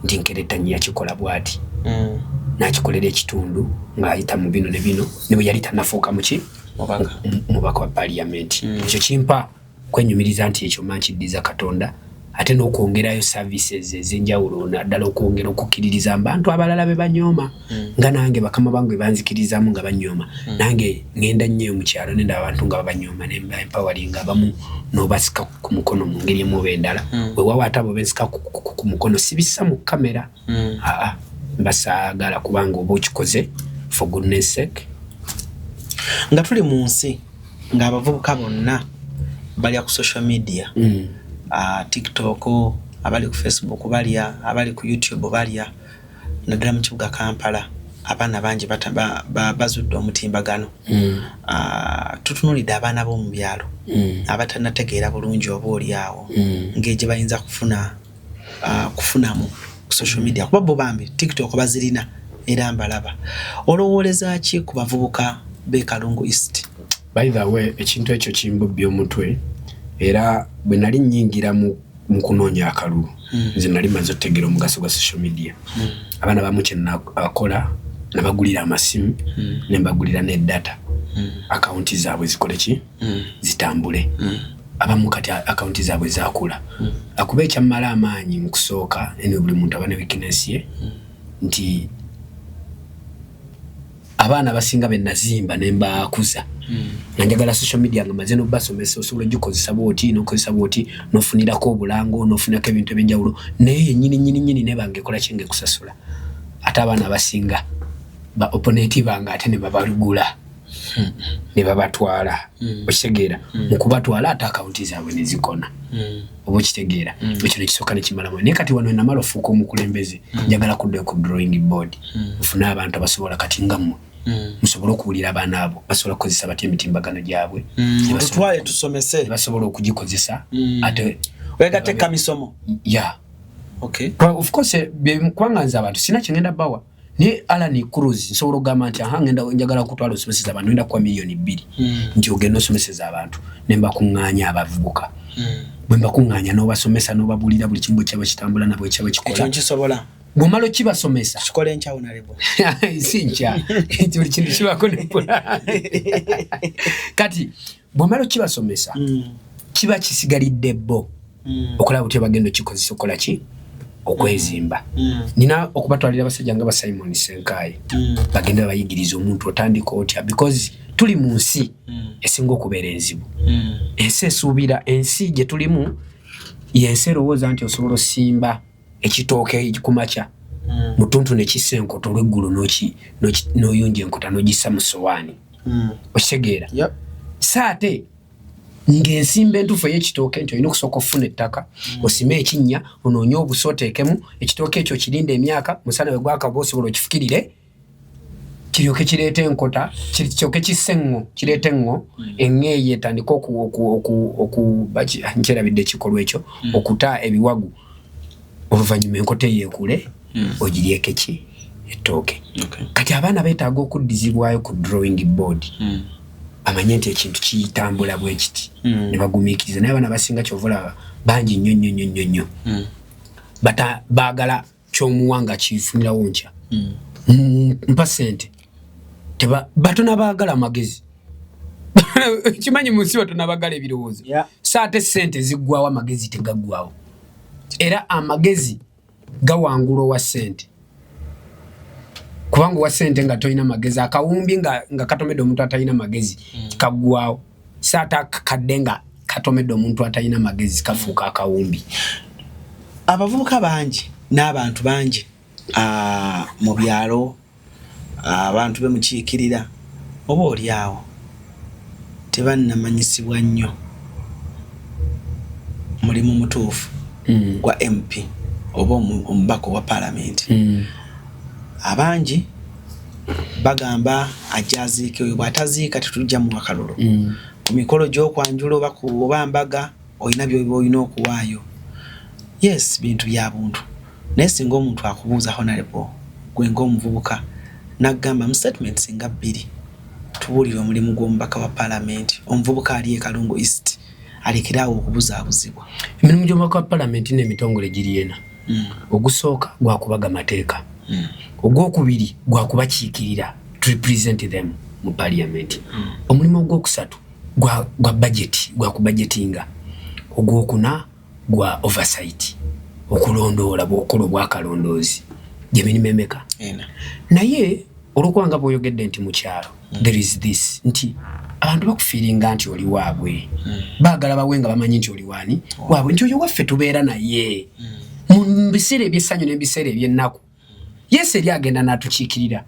nti Keretanyi yakikola bw'ati nakikolera ekitundu ng'ayita mu bino ne bino ne bwe yali tannafuuka mubaka wa parliament ekyo kimpa kwenyumiriza nti ekyo mankiddiza Katonda ate n'okwongerayo services ez'enjawulo naddala okwongera okukkiririza abantu abalala be banyooma nga nange bakama bange banzikirizaamu nga banyooma nange ngenda nnyo mu kyalo nenda abantu nga babanyooma ne mbaempowering abamu n'obasika ku mukono mu ngeri emu oba endala weewaawo ate abo bensika ku mukono sibissa mu kamera basaagala kubanga oba okikoze for goodness sake nga tuli mu nsi ng'abavubuka bonna balya ku social media TikTok abali ku Facebook balya abali ku YouTube balya naddala mu kibuga Kampala abaana bangi bazudde omutimbagano tutunulidde abaana b'omu byalo abatannategeera bulungi oba oliawo ng'egye bayinza kufunamu ku social media kuba bo bambi TikTok bazirina era mbalaba olowooleza ki ku bavubuka b'e Kalungu East? By the way ekintu ekyo kimbubbye omutwe era bwe nali nnyingira mu kunoonya akalulu nze nali maze otegeera omugaso gwa social media abaana bamu kye nakola nabagulira amasimu ne mbagulira ne data akaunti zaabwe zikole ki zitambule abamu kati akaunti zaabwe zakula akuba ekyammala amaanyi mu kusooka ene buli muntu aba ne weakness ye nti abaana basinga be nazimba ne mbakuza nanjagala social media nga maze n'obasomesa osobola ogikozesa bwoti n'okozesa bwoti n'ofunirako obulango n'ofunirako ebintu ebyenjawulo naye yennyini ne bangekola kyenge kusasula ate abaana basinga ba opponenti bange ate ne babalugula ne babatwala okitegeera mu kubatwala ate akaunti zaabwe ne zikona oba okitegeera ekyo ne kisooka ne kimalamu naye kati wano enamala ofuuka omukulembeze njagala kuddayo ku drawing board ofune abantu abasobola kati nga mmwe musobola okuwulira abaana abo basobola kukozesa batya emitimbagano gyabwe tutwale tusomese basobola okugikozesa ate wegatte kamisomo of course kwaŋŋanza abantu sina kyengenda bawa ni Alan Cruz nsobola okugamba nti ngenda njagala okutwala osomeseza abantu ngenda kuwa $2 million nti ogenda osomeseza abantu ne mbakuŋŋaanya abavubuka bwe mbakuŋŋaanya n'obasomesa n'obabulira buli kimu kyaba kitambula nabwe kyaba kikola ekyo nkisobola bw'omala okibasomesa kikola enkyawo nalebo si nkya nti buli kintu kibako ne kati bw'omala okibasomesa kiba kisigalidde bo okulaba butya bagenda okikozesa okola ki okwezimba nina okubatwalira abasajja nga ba Simon Senkai bagenda bayigiriza omuntu otandika otya because tuli mu nsi esinga okubeera enzibu ensi esuubira ensi gye tulimu yensi erowooza nti osobola osimba ekitooke kumakya mutuntu ne kisenkoto olw'eggulu n'oyunja enkota n'ogissa mu sowaani okitegeera saate ng'ensimba entuufu ey'ekitooke nti olina okusooka okufuna ettaka osime ekinnya onoonye obuso oteekemu ekitooke ekyo kirinde emyaka musana bwe gwakaba osobola okifukirire kiryoke kireeta enkota kiryoke kisse eŋŋo kireeta eŋŋo eŋŋo eyo etandika nkyerabidde ekikolwa ekyo okuta ebiwagu oluvannyuma enkote yeekule ogiryeko ki ettooke. Kati abaana beetaaga okuddizibwayo ku drawing board amanye nti ekintu kiyitambula bwe kiti ne bagumiikiriza. Naye abaana basinga kyovula bangi nnyo baagala ky'omuwanga kifunirawo nkya mpa ssente batona baagala amagezi kimanyi mu nsi batona baagala ebirowoozo so ate ssente ziggwawo amagezi tegaggwawo era amagezi gawangula owa ssente kubanga owa ssente nga tolina magezi akawumbi nga katomedde omuntu atalina magezi kaggwawo so ate akakadde nga katomedde omuntu atalina magezi kafuuka akawumbi. Abavubuka bangi n'abantu bangi mu byalo abantu bemukiikirira oba oli awo tebannamanyisibwa nnyo mulimu mutuufu gwa MP oba omubaka wa palamenti. Abangi bagamba ajaziike oyo bw'ataziika tetujja mu wakalolo ku mikolo gy'okwanjula oba mbaga olina by'oba olina okuwaayo. Yes, bintu bya buntu. Naye singa omuntu akubuuza honorable gwe ng'omuvubuka n'agamba mu statements nga 2 tubuulira omulimu gw'omubaka wa palamenti omuvubuka ali e Kalungu East alekerawo okubuzaabuzibwa. Emirimu gy'omubaka wa palamenti n'emitongole giri ena. Ogusooka gwakubaga mateeka. Ogwokubiri gwakubakiikirira to represent them mu parliament. Omulimu ogwokusatu gwa budget gwakubajetinga. Ogwokuna gwa oversight okulondoola bw'okola obwakalondoozi gy'emirimu emeka. Naye olw'okubanga bw'oyogedde nti mu kyalo there is this nti abantu bakufiiringa nti oli waabwe baagala bawe nga bamanyi nti oli waani waabwe nti oyo waffe tubeera naye mu biseera ebyessanyu n'ebiseera eby'ennaku Yesu eri agenda n'atukiikirira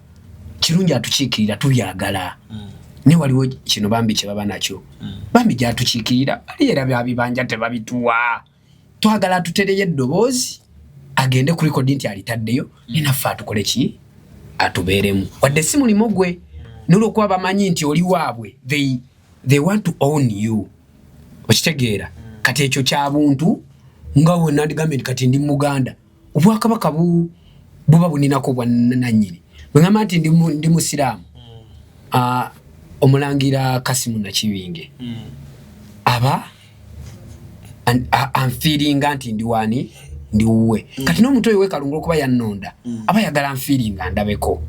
kirungi atukiikirira tubyagala. Ne waliwo kino bambi kye baba nakyo bambi gy'atukiikirira bali era byabibanja tebabituwa twagala atutereye eddoboozi agende ku record nti alitaddeyo ninaffe atukole ki atubeeremu wadde si mulimu gwe n'olwokuba bamanyi nti oli waabwe they want to own you okitegeera. Kati ekyo kya buntu nga wonna ndigambye kati ndi Muganda obwakabaka buba buninako bwannannyini bwe ngamba nti ndi musiraamu omulangira Kasimu Nakibinge aba anfiiringa nti ndi wani ndi uwe kati n'omuntu oyo w'ekalungu okuba yannonda aba yagala anfiiringa ndabeko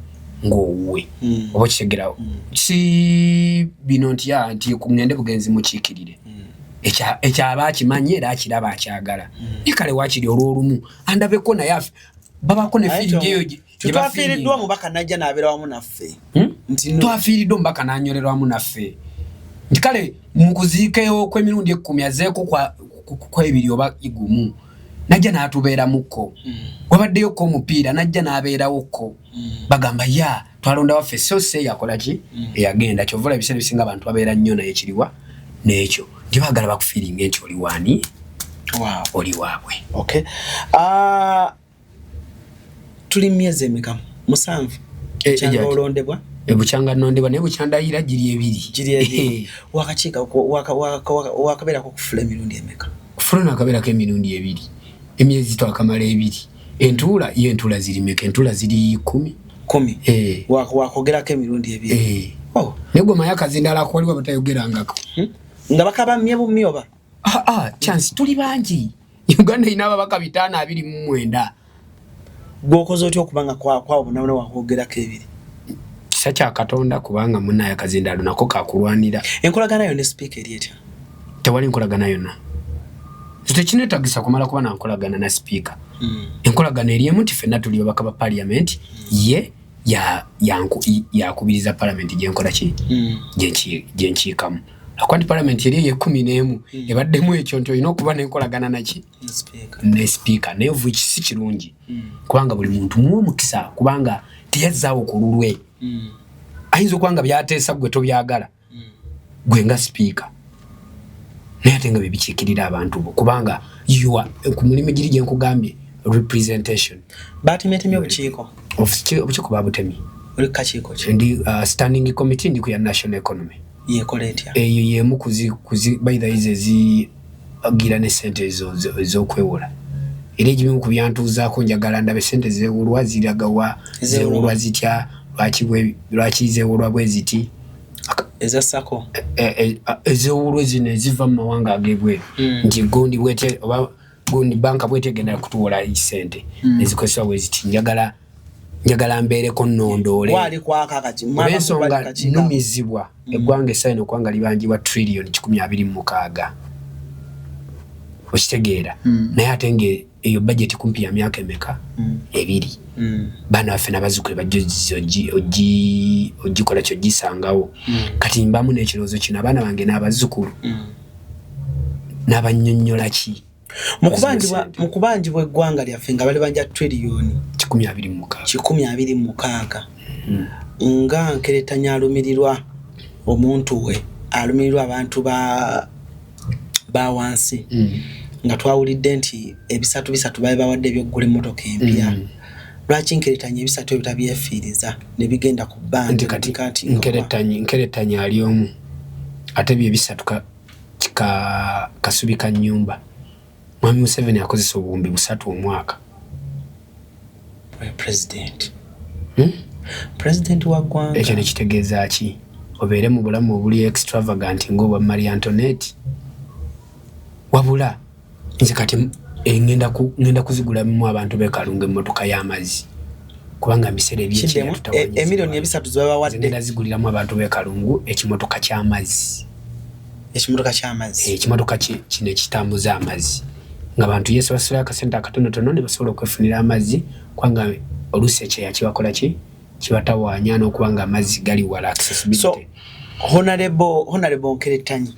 ng'owuwe oba kitegerawo si bino nti kugende bugenzi mukiikirire ekyaba akimanyi era akiraba akyagala ne kale waakiri olw'olumu andabeko naye babako ne fiiringi eyo twafiiriddwa omubaka najja n'abeera wamu naffe twafiiriddwa omubaka n'anyolerwa wamu naffe nti kale mu kuziikeyo kw'emirundi 10 azeeko kw'ebiri oba igumu najja n'atubeeramukko wabaddeyo omupiira najja n'abeerawokko bagamba ya twalonda waffe so se yakola ki eyagenda kyovula ebiseera bisinga abantu babeera nnyo naye kiriwa n'ekyo nti baagala bakufiiringa nti oli waani oli waabwe. Okay. Tuli myezi emeka 7 kyanga olondebwa bukyanga nondebwa naye bukyandayira giri ebiri wakakiika wakabeerako kufula emirundi emeka kufula nakabeerako emirundi 2 emyezi twakamala 2 entuula ye entuula ziri meka entuula ziri 10 wakogerako emirundi 2 naye gwe maye akazindala kwaliwo batayogerangako nga bakaba mmye bummi oba chance tuli bangi Uganda ina ababaka 529 gwokoze otyo okubanga kwawo bunabona wakogerako 2 kisa kya Katonda kubanga munaye akazindalo nako kakulwanira enkolagana yo ne speaker eri etya tewali enkolagana yonna tekinetagisa kumala kuba na nkolagana na speaker enkolagana eri emu tifenna tuli babaka ba parliament ye yakubiriza parliament gyenkola ki gyenkiikamu akwandi parliament eri ye 11 ebaddemu ekyo nti olina okuba n'enkolagana naki ne speaker naye vuki si kirungi kubanga buli muntu muwe mukisa kubanga teyazzaawo ku lulwe ayinza okubanga byateesa gwe tobyagala gwe nga speaker naye ate nga bibikiikirira abantu bo kubanga ku mulimu giri gye nkugambye representation batemetemye obukiiko obukiiko babutemi oli kakiiko ndi standing committee ndi ku ya national economy yekola etya eyo yemu kuzi by the ize zigira ne sente ez'okwewola era egimu ku byantuuzaako njagala ndabe sente zeewolwa ziragawa zeewolwa zitya lwaki zeewolwa bwe ziti ezasako ezeewolwa zino eziva mu mawanga ag'ebweru nti gundi bwete oba gundi banka bwetegenda kutuwola sente ezikozesebwa bwe ziti njagala mbeereko nnondoole olw'ensonga nnumizibwa eggwanga essayino okwanga libangibwa trillioni 126 okitegeera naye ate nga eyo budget kumpi ya myaka emeka 2 baana baffe n'abazzukulu bajja ogikola kyo gisangawo kati mbamu n'ekirowoozo kino abaana bange n'abazzukulu n'abannyonnyola ki mu kubanjibwa eggwanga lyaffe nga bali banja trillioni 126 nga Nkeretanya alumirirwa omuntu we alumirirwa abantu ba wansi nga twawulidde nti ebisatu babe bawadde ebyokugula emmotoka empya lwaki Nkeretanya ebisatu ebyo tabyefiiriza ne bigenda ku bbanja kati Nkeretanya ali omu ate bye bisatu kasubi ka nnyumba Mwami Museveni akozesa obuwumbi 3 omwaka president wa ggwanga ekyo nekitegeeza ki obeere mu bulamu obuli extravagant ng'obwa Marie Antoinette wabula nze kati ngenda kuzigulamu abantu bekalunga emmotoka y'amazzi kubanga biseera ebyekyeya tutawanyiza emiliyoni ebisatu zebawadde ngenda ziguliramu abantu bekalungu ekimotoka ky'amazzi ekimotoka kino ekitambuza amazzi nga abantu yesu basula akasente akatonotono ne basobola okwefunira amazzi kubanga oluusi ekyeya kibakola ki kibatawaanya n'okubanga amazzi gali wala accessibility. So honorable Nkeretanya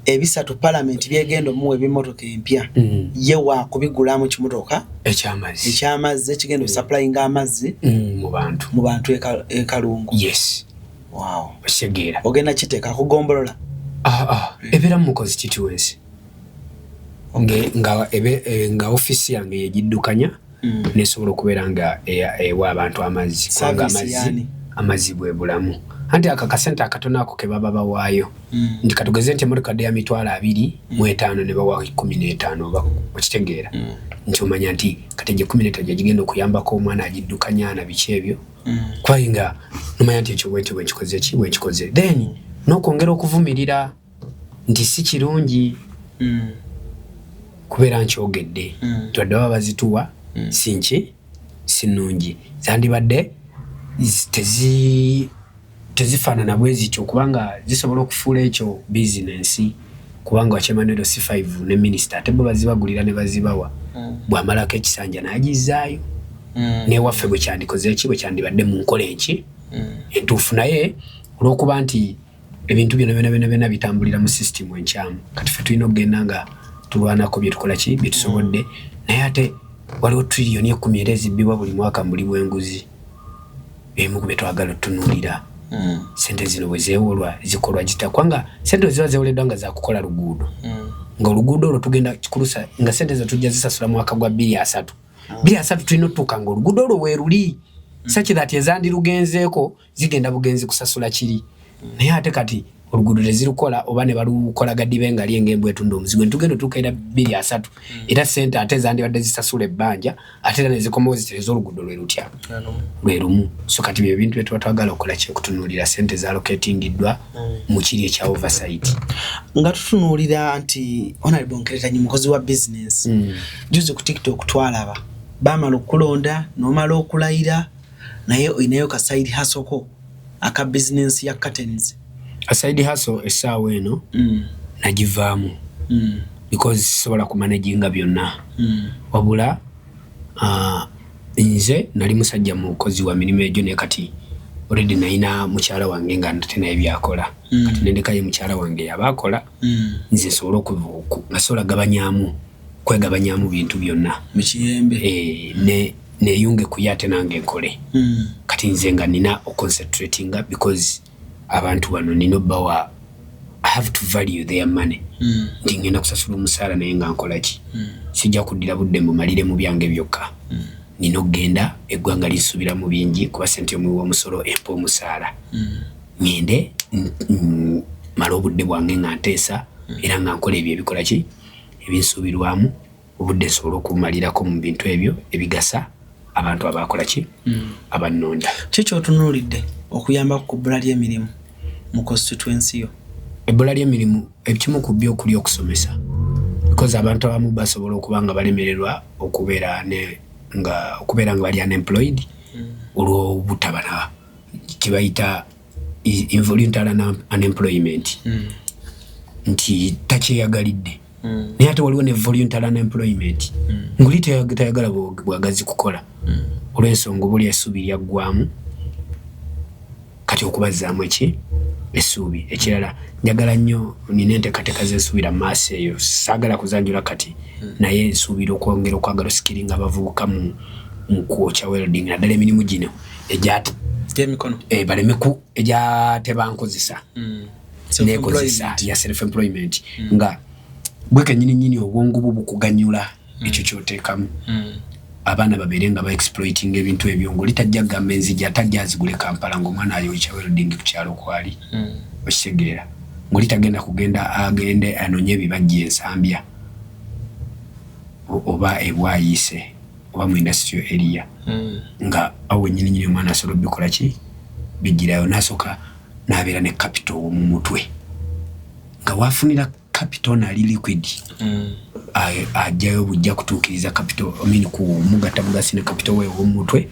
ebisatu parliament byegendo muwe bimotoka empya ye wa kubigulamu kimotoka ekyamazzi ekigendo supplying amazzi mu bantu ekalungu. Yes. Wow. Osegeera ogenda kiteeka kugombolola ebera mu constituency nga office yange yegiddukanya nesobola okubeera nga ewa abantu amazzi kubanga amazzi bwe bulamu anti akakasente akatono ako ke baba bawaayo ndi katugeze nti emmotoka ya mitwalo 25 ne bawa 15 oba okitegeera nti omanya nti kateje 15 gigenda okuyambako omwana agiddukanya na biki ebyo kwayinga nomanya nti ekyo bwe nkikoze then n'okwongera okuvumirira nti si kirungi kubeera nkyogedde twadde baba bazituwa sinki sinungi zandibadde tezifaanana bwe zityo kubanga zisobola okufuula ekyo bizinensi kubanga wakyemanoero C5 ne minisita ate bo bazibagulira ne bazibawa bw'amalako ekisanja n'agizaayo newaffe bwe kyandikoze eki bwe kyandibadde mu nkola eki entuufu naye olw'okuba nti ebintu byonna bitambulira mu system enkyamu kati ffe tulina okugenda nga tulwanako bye tukola ki bye tusobodde naye ate waliwo trillioni 10 era ezibbibwa buli mwaka muli bw'enguzi ebimu ku bye twagala otunuulira sente zino bwe zeewolwa zikolwa gita kwanga sente ziba zeewoleddwa nga zakukola luguudo nga oluguudo olwo tugenda kikulusa nga sente zo tujja zisasula mwaka gwa 2-3 tulina otuuka nga oluguudo olwo weeruli such that ezandirugenzeeko zigenda bugenzi kusasula kiri naye ate kati oluguudo tezirukola oba ne balukola gaddibe nga lyengembwe etunda omuzigo ntugenda otuukaira 2-3 era sente ate ezandibadde zisasula ebbanja ate era nezikomawo zitereza oluguudo lwe lumu so kati bye bintu bye tuba twagala okukola kyekutunuulira sente zalocatingiddwa mu kiri ekya oversight nga tutunuulira nti Honorable Nkeretanya mukozi wa business juzi ku TikTok twalaba bamala okulonda n'omala okulayira naye oyinayo ka side hustle ko aka business ya curtains a side hustle essaawa eno nagivaamu because sobola kumanaginga byonna wabula nze nali musajja mukozi wa mirimu egyo ne kati already nalina mukyala wange nga nate naye byakola kati nendekayo mukyala wange yabakola nze nsobola nasobola kwegabanyamu bintu byonna mu kiyembe neyunge kuye ate nange nkole kati nze nga nina oconcentratinga because abantu bano nino bawa I have to value their money ndi ngenda kusasula omusaala naye nga nkola ki sijja kuddira budde mumalire mu byange byokka nino genda eggwanga lisubira mu bingi kuba sente omwi w'omusolo empa omusaala ngende mala obudde bwange nga nteesa era nga nkola ebyo ebikola ki ebinsuubirwamu obudde nsobola okumalirako mu bintu ebyo ebigasa abantu abakola ki abannonda. Kiki otunuulidde okuyamba ku bbula ly'emirimu mu constituency yo? Ebbula ly'emirimu ekimu ku byo okuli okusomesa, because abantu abamu basobola okuba nga balemererwa okubeera nga bali unemployed olw'obutabana kibayita involuntary unemployment nti takyeyagalidde naye ate waliwo ne voluntary unemployment nguli tayagala bwagazi kukola olw'ensonga obuli essuubi lyaggwamu kati okubazzaamu essuubi. Ekirala njagala nnyo nina enteekateeka z'ensuubira mu maaso eyo, saagala kuzanjula kati naye nsuubira okwongera okwagala osikiringa abavubuka mu kwokya welding naddala emirimu gino egy'emikono baleme egyatebankozesa nekozesa ya self employment nga gwe kennyini obwongo bwo bukuganyula ekyo kyoteekamu abaana babeere nga ba-exploiting ebintu ebyo ng'oli tajja gamba enzija tajja azigule Kampala ng'omwana ayokya welding ku kyalo kwali okitegeera ng'oli tagenda agende anoonye ebibajja ensambya oba ebwayiise oba mu industrial area nga awo nyini omwana asobola bikola ki bijjirayo n'asooka n'abeera ne capital mu mutwe nga wafunira capital nali liquid ajjayo bujja kutuukiriza capital kumugatta bugasi ne capital we w'omutwe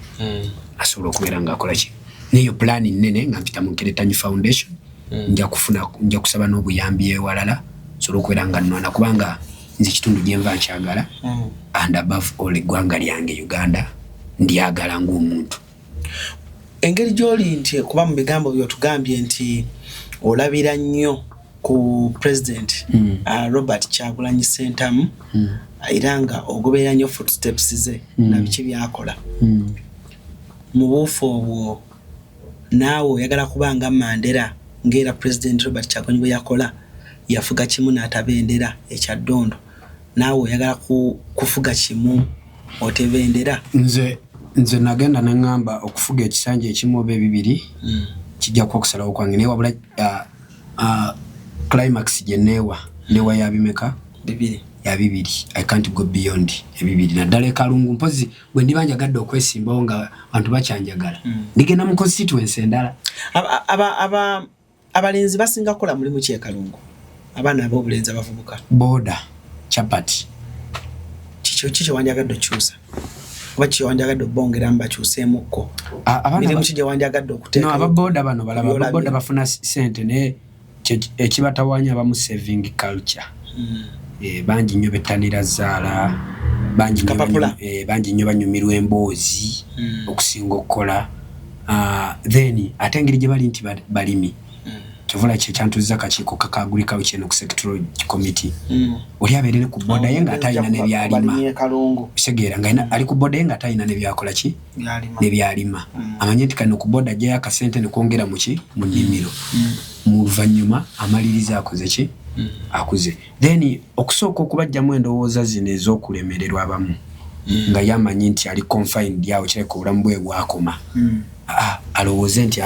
asobola okubeera ng'akola ki neyo plan nnene nga mpita mu Nkeretanyi Foundation nja kusaba n'obuyambi ewalala sobola okubeera nga nnona kubanga nze kitundu gye nva nkyagala and above all eggwanga lyange Uganda ndyagala ng'omuntu. Engeri gy'oli nti kuba mu bigambo by'otugambye nti olabira nnyo ku President Robert Kyagulanyi Ssentamu era nga ogoberera nnyo footsteps ze na biki byakola mu buufu obwo naawe oyagala kuba nga Mandela ng'era President Robert Kyagulanyi bwe yakola yafuga kimu n'atabendera ekyaddondo naawe oyagala kufuga kimu otebendera? Nze nagenda neŋŋamba okufuga ekisanja ekimu oba ebibiri kijja kuba okusalawo kwange naye wabula climax gye neewa yabimeka ya bibiri. I can't go beyond ebibiri naddala ekalungu mpozi bwe ndiba njagadde okwesimbawo nga abantu bakyanjagala ndigenda mu constituency endala. Abalenzi basinga kukola mulimu ki ekalungu? Abaana ab'obulenzi abavubuka boda chapati kiki wanjagadde okyusa oba kiki wanjagadde obbongeramu bakyuseemukko mirimu ki gye wanjagadde okuteeka? Ababoda bano balaba ababoda bafuna sente naye ekibatawaanya abamu saving culture bangi nnyo bettanira zzaala bangi nnyo banyumirwa emboozi okusinga okukola then ate engeri gye bali nti balimi kyovula kyekyantuziza akakiiko ka agriculture ku sectoral committee oli abeerere ku boda ye nga atalina nebyalima kitegeera nga ali ku boda ye nga atalina nebyakola ki nebyalima amanye nti kano ku boda ajjayo akasente nekwongera mu nnimiro mu luvannyuma amaliriza akoze ki akuze then okusooka okubajjamu endowooza zino ez'okulemererwa abamu nga yamanyi nti ali confined yawo kireka obulamu bwe bwakoma alowooze nti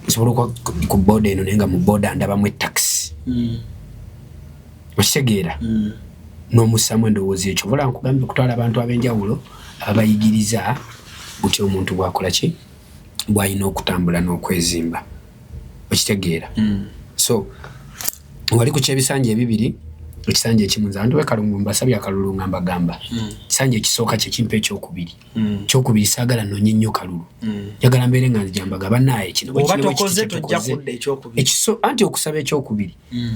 nsobola ku boda eno naye nga mu boda ndabamu etaxi okitegeera n'omussamu endowooza ekyo bula nkugambye okutwala abantu ab'enjawulo abayigiriza buti omuntu bwakola ki bw'alina okutambula n'okwezimba okitegeera so wali ku kyebisanja ebibiri ekisanja ekimu nze abantu bekalungu mbasabye akalulu nga mbagamba ekisanja ekisooka kyekimpa ekyokubiri kyokubiri saagala nonye nnyo kalulu njagala mbeere nga nzijambaga bannaye kino anti okusaba ekyokubiri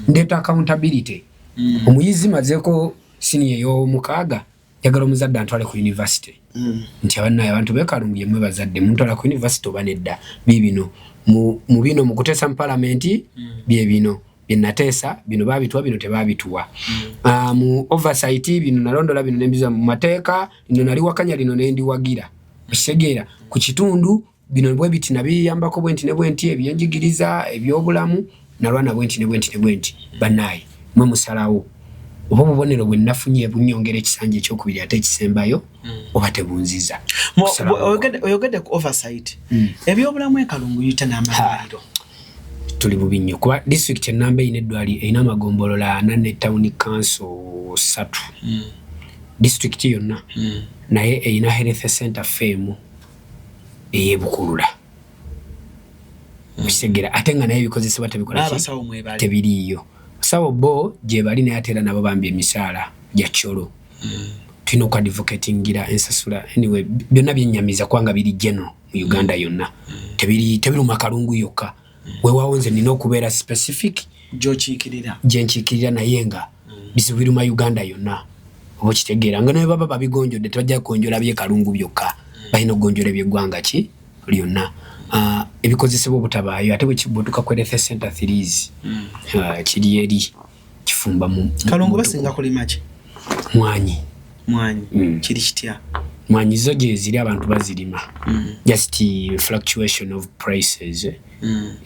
ndeeta accountability omuyizi mazeeko siniya ey'omukaaga njagala omuzadde antwale ku university nti abannaye abantu bekalungu yemmwe bazadde muntwala ku university oba nedda bibino mu bino mu kuteesa mu palamenti bye bino binateesa bino babituwa bino tebabituwa mu oversight bino nalondola bino nembiza mu mateeka bino nali wakanya lino nendiwagira kitegeera ku kitundu bino bwe biti nabiyambako bwenti ne bwenti ebyenjigiriza ebyobulamu nalwana bwenti ne bwenti ne bwenti bannaye mwe musalawo oba obubonero bwe nafunye bunyongera ekisanja ekyokubiri ate ekisembayo oba tebunziza oyogedde ku oversight ebyobulamu ekalungu yita n'amalwaliro tuli bubi nnyo kuba district enamba eyina eddwali eyina amagombolola 4 ne town council 3 district yonna naye eyina health center femu eyebukulula kisegera ate nga naye bikozesebwa tebikola tebiriyo sawo bo gye bali naye atera nabo bambye emisaala gya kyolo tulina okwadvocatingira ensasula anyway byonna byennyamiza kwanga biri general mu Uganda yonna tebiruma Kalungu yokka weewaawo nze nina okubeera specific gyenkiikirira naye nga bizibu biruma Uganda yonna oba kitegeera nga naye baba babigonjodde tebajja kugonjola bye Kalungu byokka balina okugonjola eby'eggwanga ki lyonna ebikozesebwa obutabaayo ate bwe kibutuka ku health center 3 kiri eri kifumba mu Kalungu basinga kulima ki mwanyi kiri kitya mwanyi zo gye ziri abantu bazirima just fluctuation of prices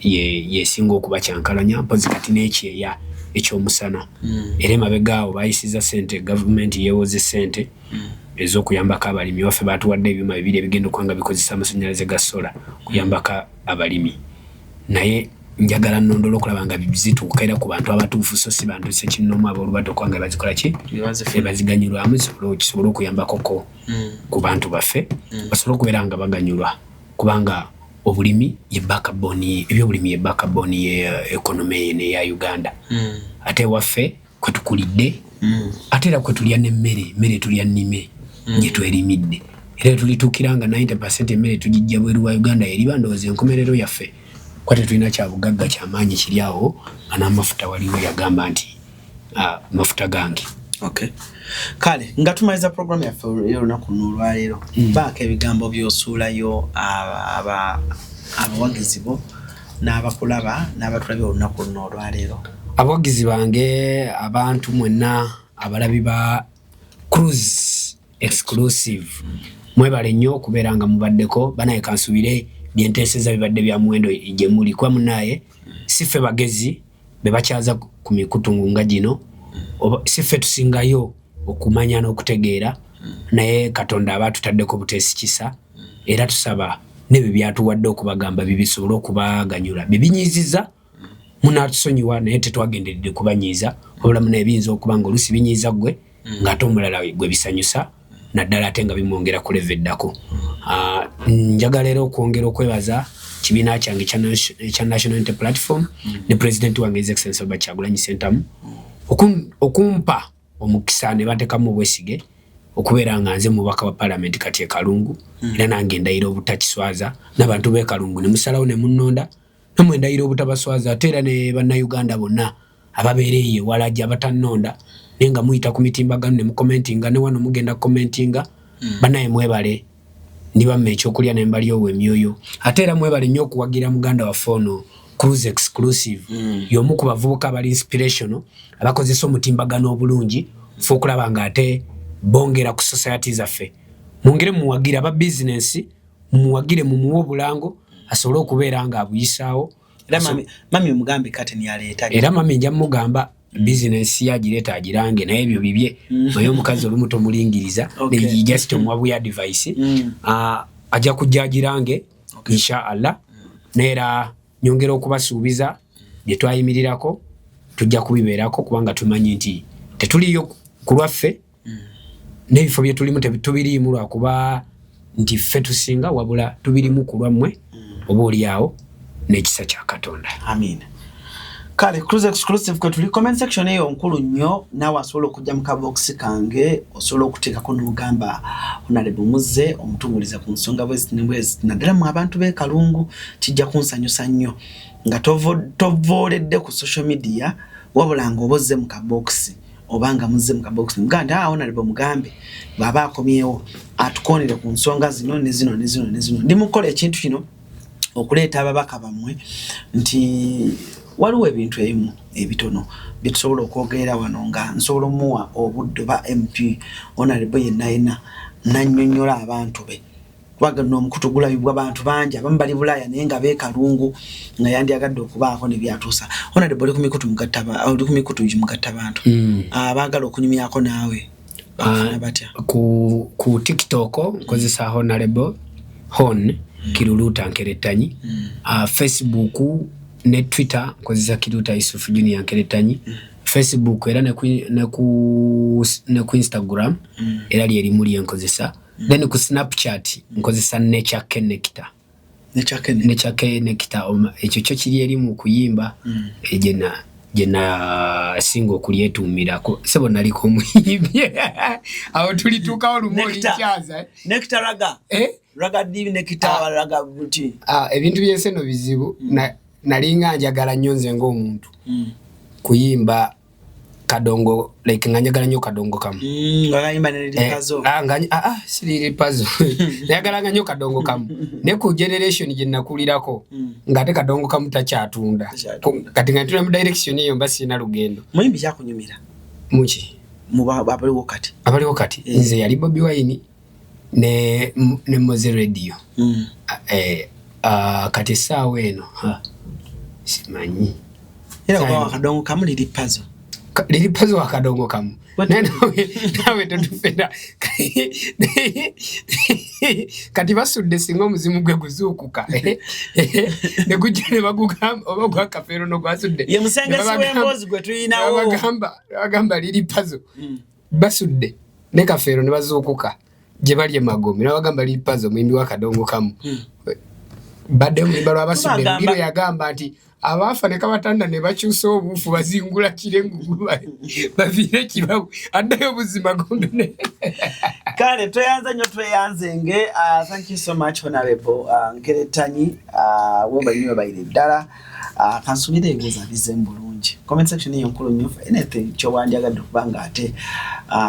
yesinga okuba kyankalanya mpozi kati n'ekyeya ekyomusana era emabegaawo bayisiza sente government yeewoze sente ez'okuyambako abalimi waffe baatuwadde ebyuma bibiri ebigenda okwanga bikozesa amasannyalaze ga sola kuyambako abalimi naye njagala nnondola okulaba nga zituuka era ku bantu abatuufu so si bantu sekinnomu aboolubato okwanga bazikola ki ebaziganyulwamu kisobole okuyambakoko ku bantu baffe basobole okubeera nga baganyulwa kubanga obulimi ye backbone ebyobulimi ye backbone ye economy ya Uganda ate waffe kwe tukulidde ate era kwe tulya n'emmere tulya nnime gye twerimidde era tulituukira nga 90% emmere tugijja bweru wa Uganda eriba ndowooza enkomerero yaffe kwate tulina kyabugagga kyamaanyi kiri awo nga n'amafuta waliwo yagamba nti mafuta gange kale nga tumaliza program yaffe y'olunaku n'olwaleero baako ebigambo by'osuulayo abawagizi bo n'abakulaba n'abatulabye olunaku n'olwaleero abawagizi bange abantu mwenna abalabi ba cruise exclusive mwebale nnyo okubeera nga mubaddeko banaye kansubire byenteeseza bibadde bya muwendo gye muli kwa munaye siffe bagezi be bakyaza ku mikutu nga gino siffe tusingayo okumanya n'okutegeera naye Katonda abaatutaddeko buteesi kisa era tusaba nebyo byatuwadde okubagamba bibisobole okubaganyula bibinyiiziza munatusonyiwa naye tetwagenderedde kubanyiiza obulamu naye biyinza okuba nga olusi binyiiza gwe ng'ate omulala gwe bisanyusa naddala ate nga bimwongera ku leve eddako njagala era okwongera okwebaza kibiina kyange ekya National Unity Platform ne President wange His Excellency Robert Kyagulanyi Ssentamu okumpa omukisa ne bateekamu obwesige okubeera nga nze mubaka wa Parliament kati e Kalungu era nange ndayira obutakiswaza n'abantu b'e Kalungu ne musalawo ne munnonda namwe ndayira obutabaswaza ate era ne bannayuganda bonna ababeereyo walajja abatannonda naye nga muyita ku mitimbagano ne mukomentinga ne wano mugenda kukomentinga banaye mwebale ndibamma ekyokulya ne mbalyowo emyoyo ate era mwebale nnyo okuwagira muganda waffe ono cruise exclusive y'omu ku bavubuka abali inspirational abakozesa omutimbagano obulungi fe okulaba nga ate bongera ku society zaffe mwongere muwagira aba business muwagire mumuwa obulango asobole okubeera nga abuyisaawo mami mugambe kati niyaleeta era mami nja mugamba business yagireeta agirange naye ebyo bibye naye omukazi olumu tomulingiriza just omwabuya advice ajja kujja agirange inshallah neera nyongera okubasuubiza bye twayimirirako tujja kubibeerako kubanga tumanyi nti tetuliyo ku lwaffe n'ebifo bye tulimu tubiriimu lwakuba nti ffe tusinga wabula tubirimu ku lwammwe oba oliawo n'ekisa kya Katonda. Amina. Kale cruise exclusive kwe tuli comment section eyo nkulu nnyo nawe asobola okujja mu kabox kange osobola okuteekako n'ogamba Honorable Muzze omutunguliza ku nsonga bwezi naddala mu abantu b'e Kalungu kijja kunsanyusa nnyo nga tovooledde ku social media wabula nga obozze mu kabox obanga muzze mu kabox muganda Honorable mugambe baba akomyewo atukonere ku nsonga zino ne zino ndimukola ekintu kino okuleeta ababaka bamwe nti waliwo ebintu ebimu ebitono bitusobola okwogerera wano nga nsobola omuwa obudde ba MP Honorable yenna nannyonnyola abantu be kubaga n'omukutu gulabibwa abantu bangi abamu bali Bulaaya naye nga b'e Kalungu nga yandyagadde okubaako ne byatuusa Honorable oli ku mikutu mugatta abantu abaagala okunyumyako naawe bafuna batya ku TikTok nkozesa Honorable Hon Kiruluta Nkeretanyi Facebook ne Twitter nkozesa Kiruta Yusuf Junior Nkeretanyi Facebook era ne ku Instagram era lyeri muli enkozesa then ku Snapchat nkozesa Nature Connector ekyo kyo kiri eri mu kuyimba jena singo kulyetumirako sebo naliko muyimbye awo tulitukawo lumoli kyaza Nectar raga divi Nectar raga buti ebintu byenseno bizibu nalinga njagala nyonze ng'omuntu kuyimba kadongo like njagala nyo kadongo kamu ngayimba ne lipazo siri puzzle njagala nyo kadongo kamu ne ku generation je nakulirako ngate kadongo kamu takyatunda kati ngantula mu direction eyo mbasi na lugendo muyimbi kyakunyumira muki abaliwo kati nze yali Bobi Wine ne Moze Radio kati sawa eno simanyi era kwa kadongo kamu lilipazo wa kadongo kamu nawe totufera kati basudde singo muzimu gwe guzukuka ne gujene bagugamba obagwa kafero no gwasudde ye musengesi w'embozi gwe tuyinawo bagamba lilipazo basudde ne kafero ne bazukuka je bali Magombe na bagamba lilipazo mwimbi wa kadongo kamu badde mwimba lwa basudde mbiro yagamba ati abafa ne kabatanda ne bakyusa obufu bazingula kirengu bavire kibabu addayo buzima gondone kale tweyanzenge thank you so much honorable Nkeretanyi weba niwe bayire ddala kansulire ebuuza bizembulungi comment section eyo nkulu nnyo anything kyowandyagadde kubanga ate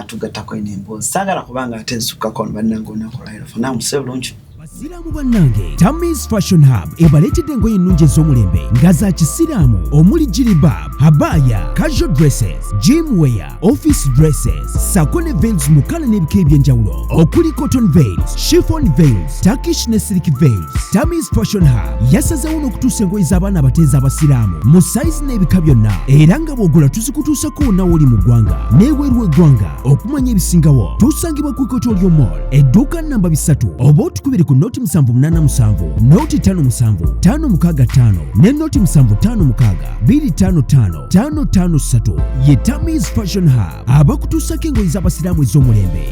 tugattako emboozi saagala kubanga ate nsukako bannange onakolero funa musebe bulungi Basiraamu bannange Tammy's Fashion Hub ebaletedde engoye ennungi ez'omulembe nga za kisiraamu omuli jilbab, habaya, casual dresses, gym wear, office dresses, sako ne veils mu kala n'ebika eby'enjawulo okuli cotton veils, chiffon veils, Turkish ne silk veils. Tammy's Fashion Hub yasazeewo n'okutuusa engoye z'abaana abateezi abasiraamu mu size n'ebika byonna era nga bw'ogula tuzikutuusako wonna w'oli mu ggwanga n'ebweru w'eggwanga. Okumanya ebisingawo tusangibwa ku Equatorial Mall edduuka namba 3 oba otukubire ku noti 787 noti 57 565 ne noti 756 255 553 ye Tammy's Fashion Hub abakutuusako engoye z'abasiraamu ez'omulembe.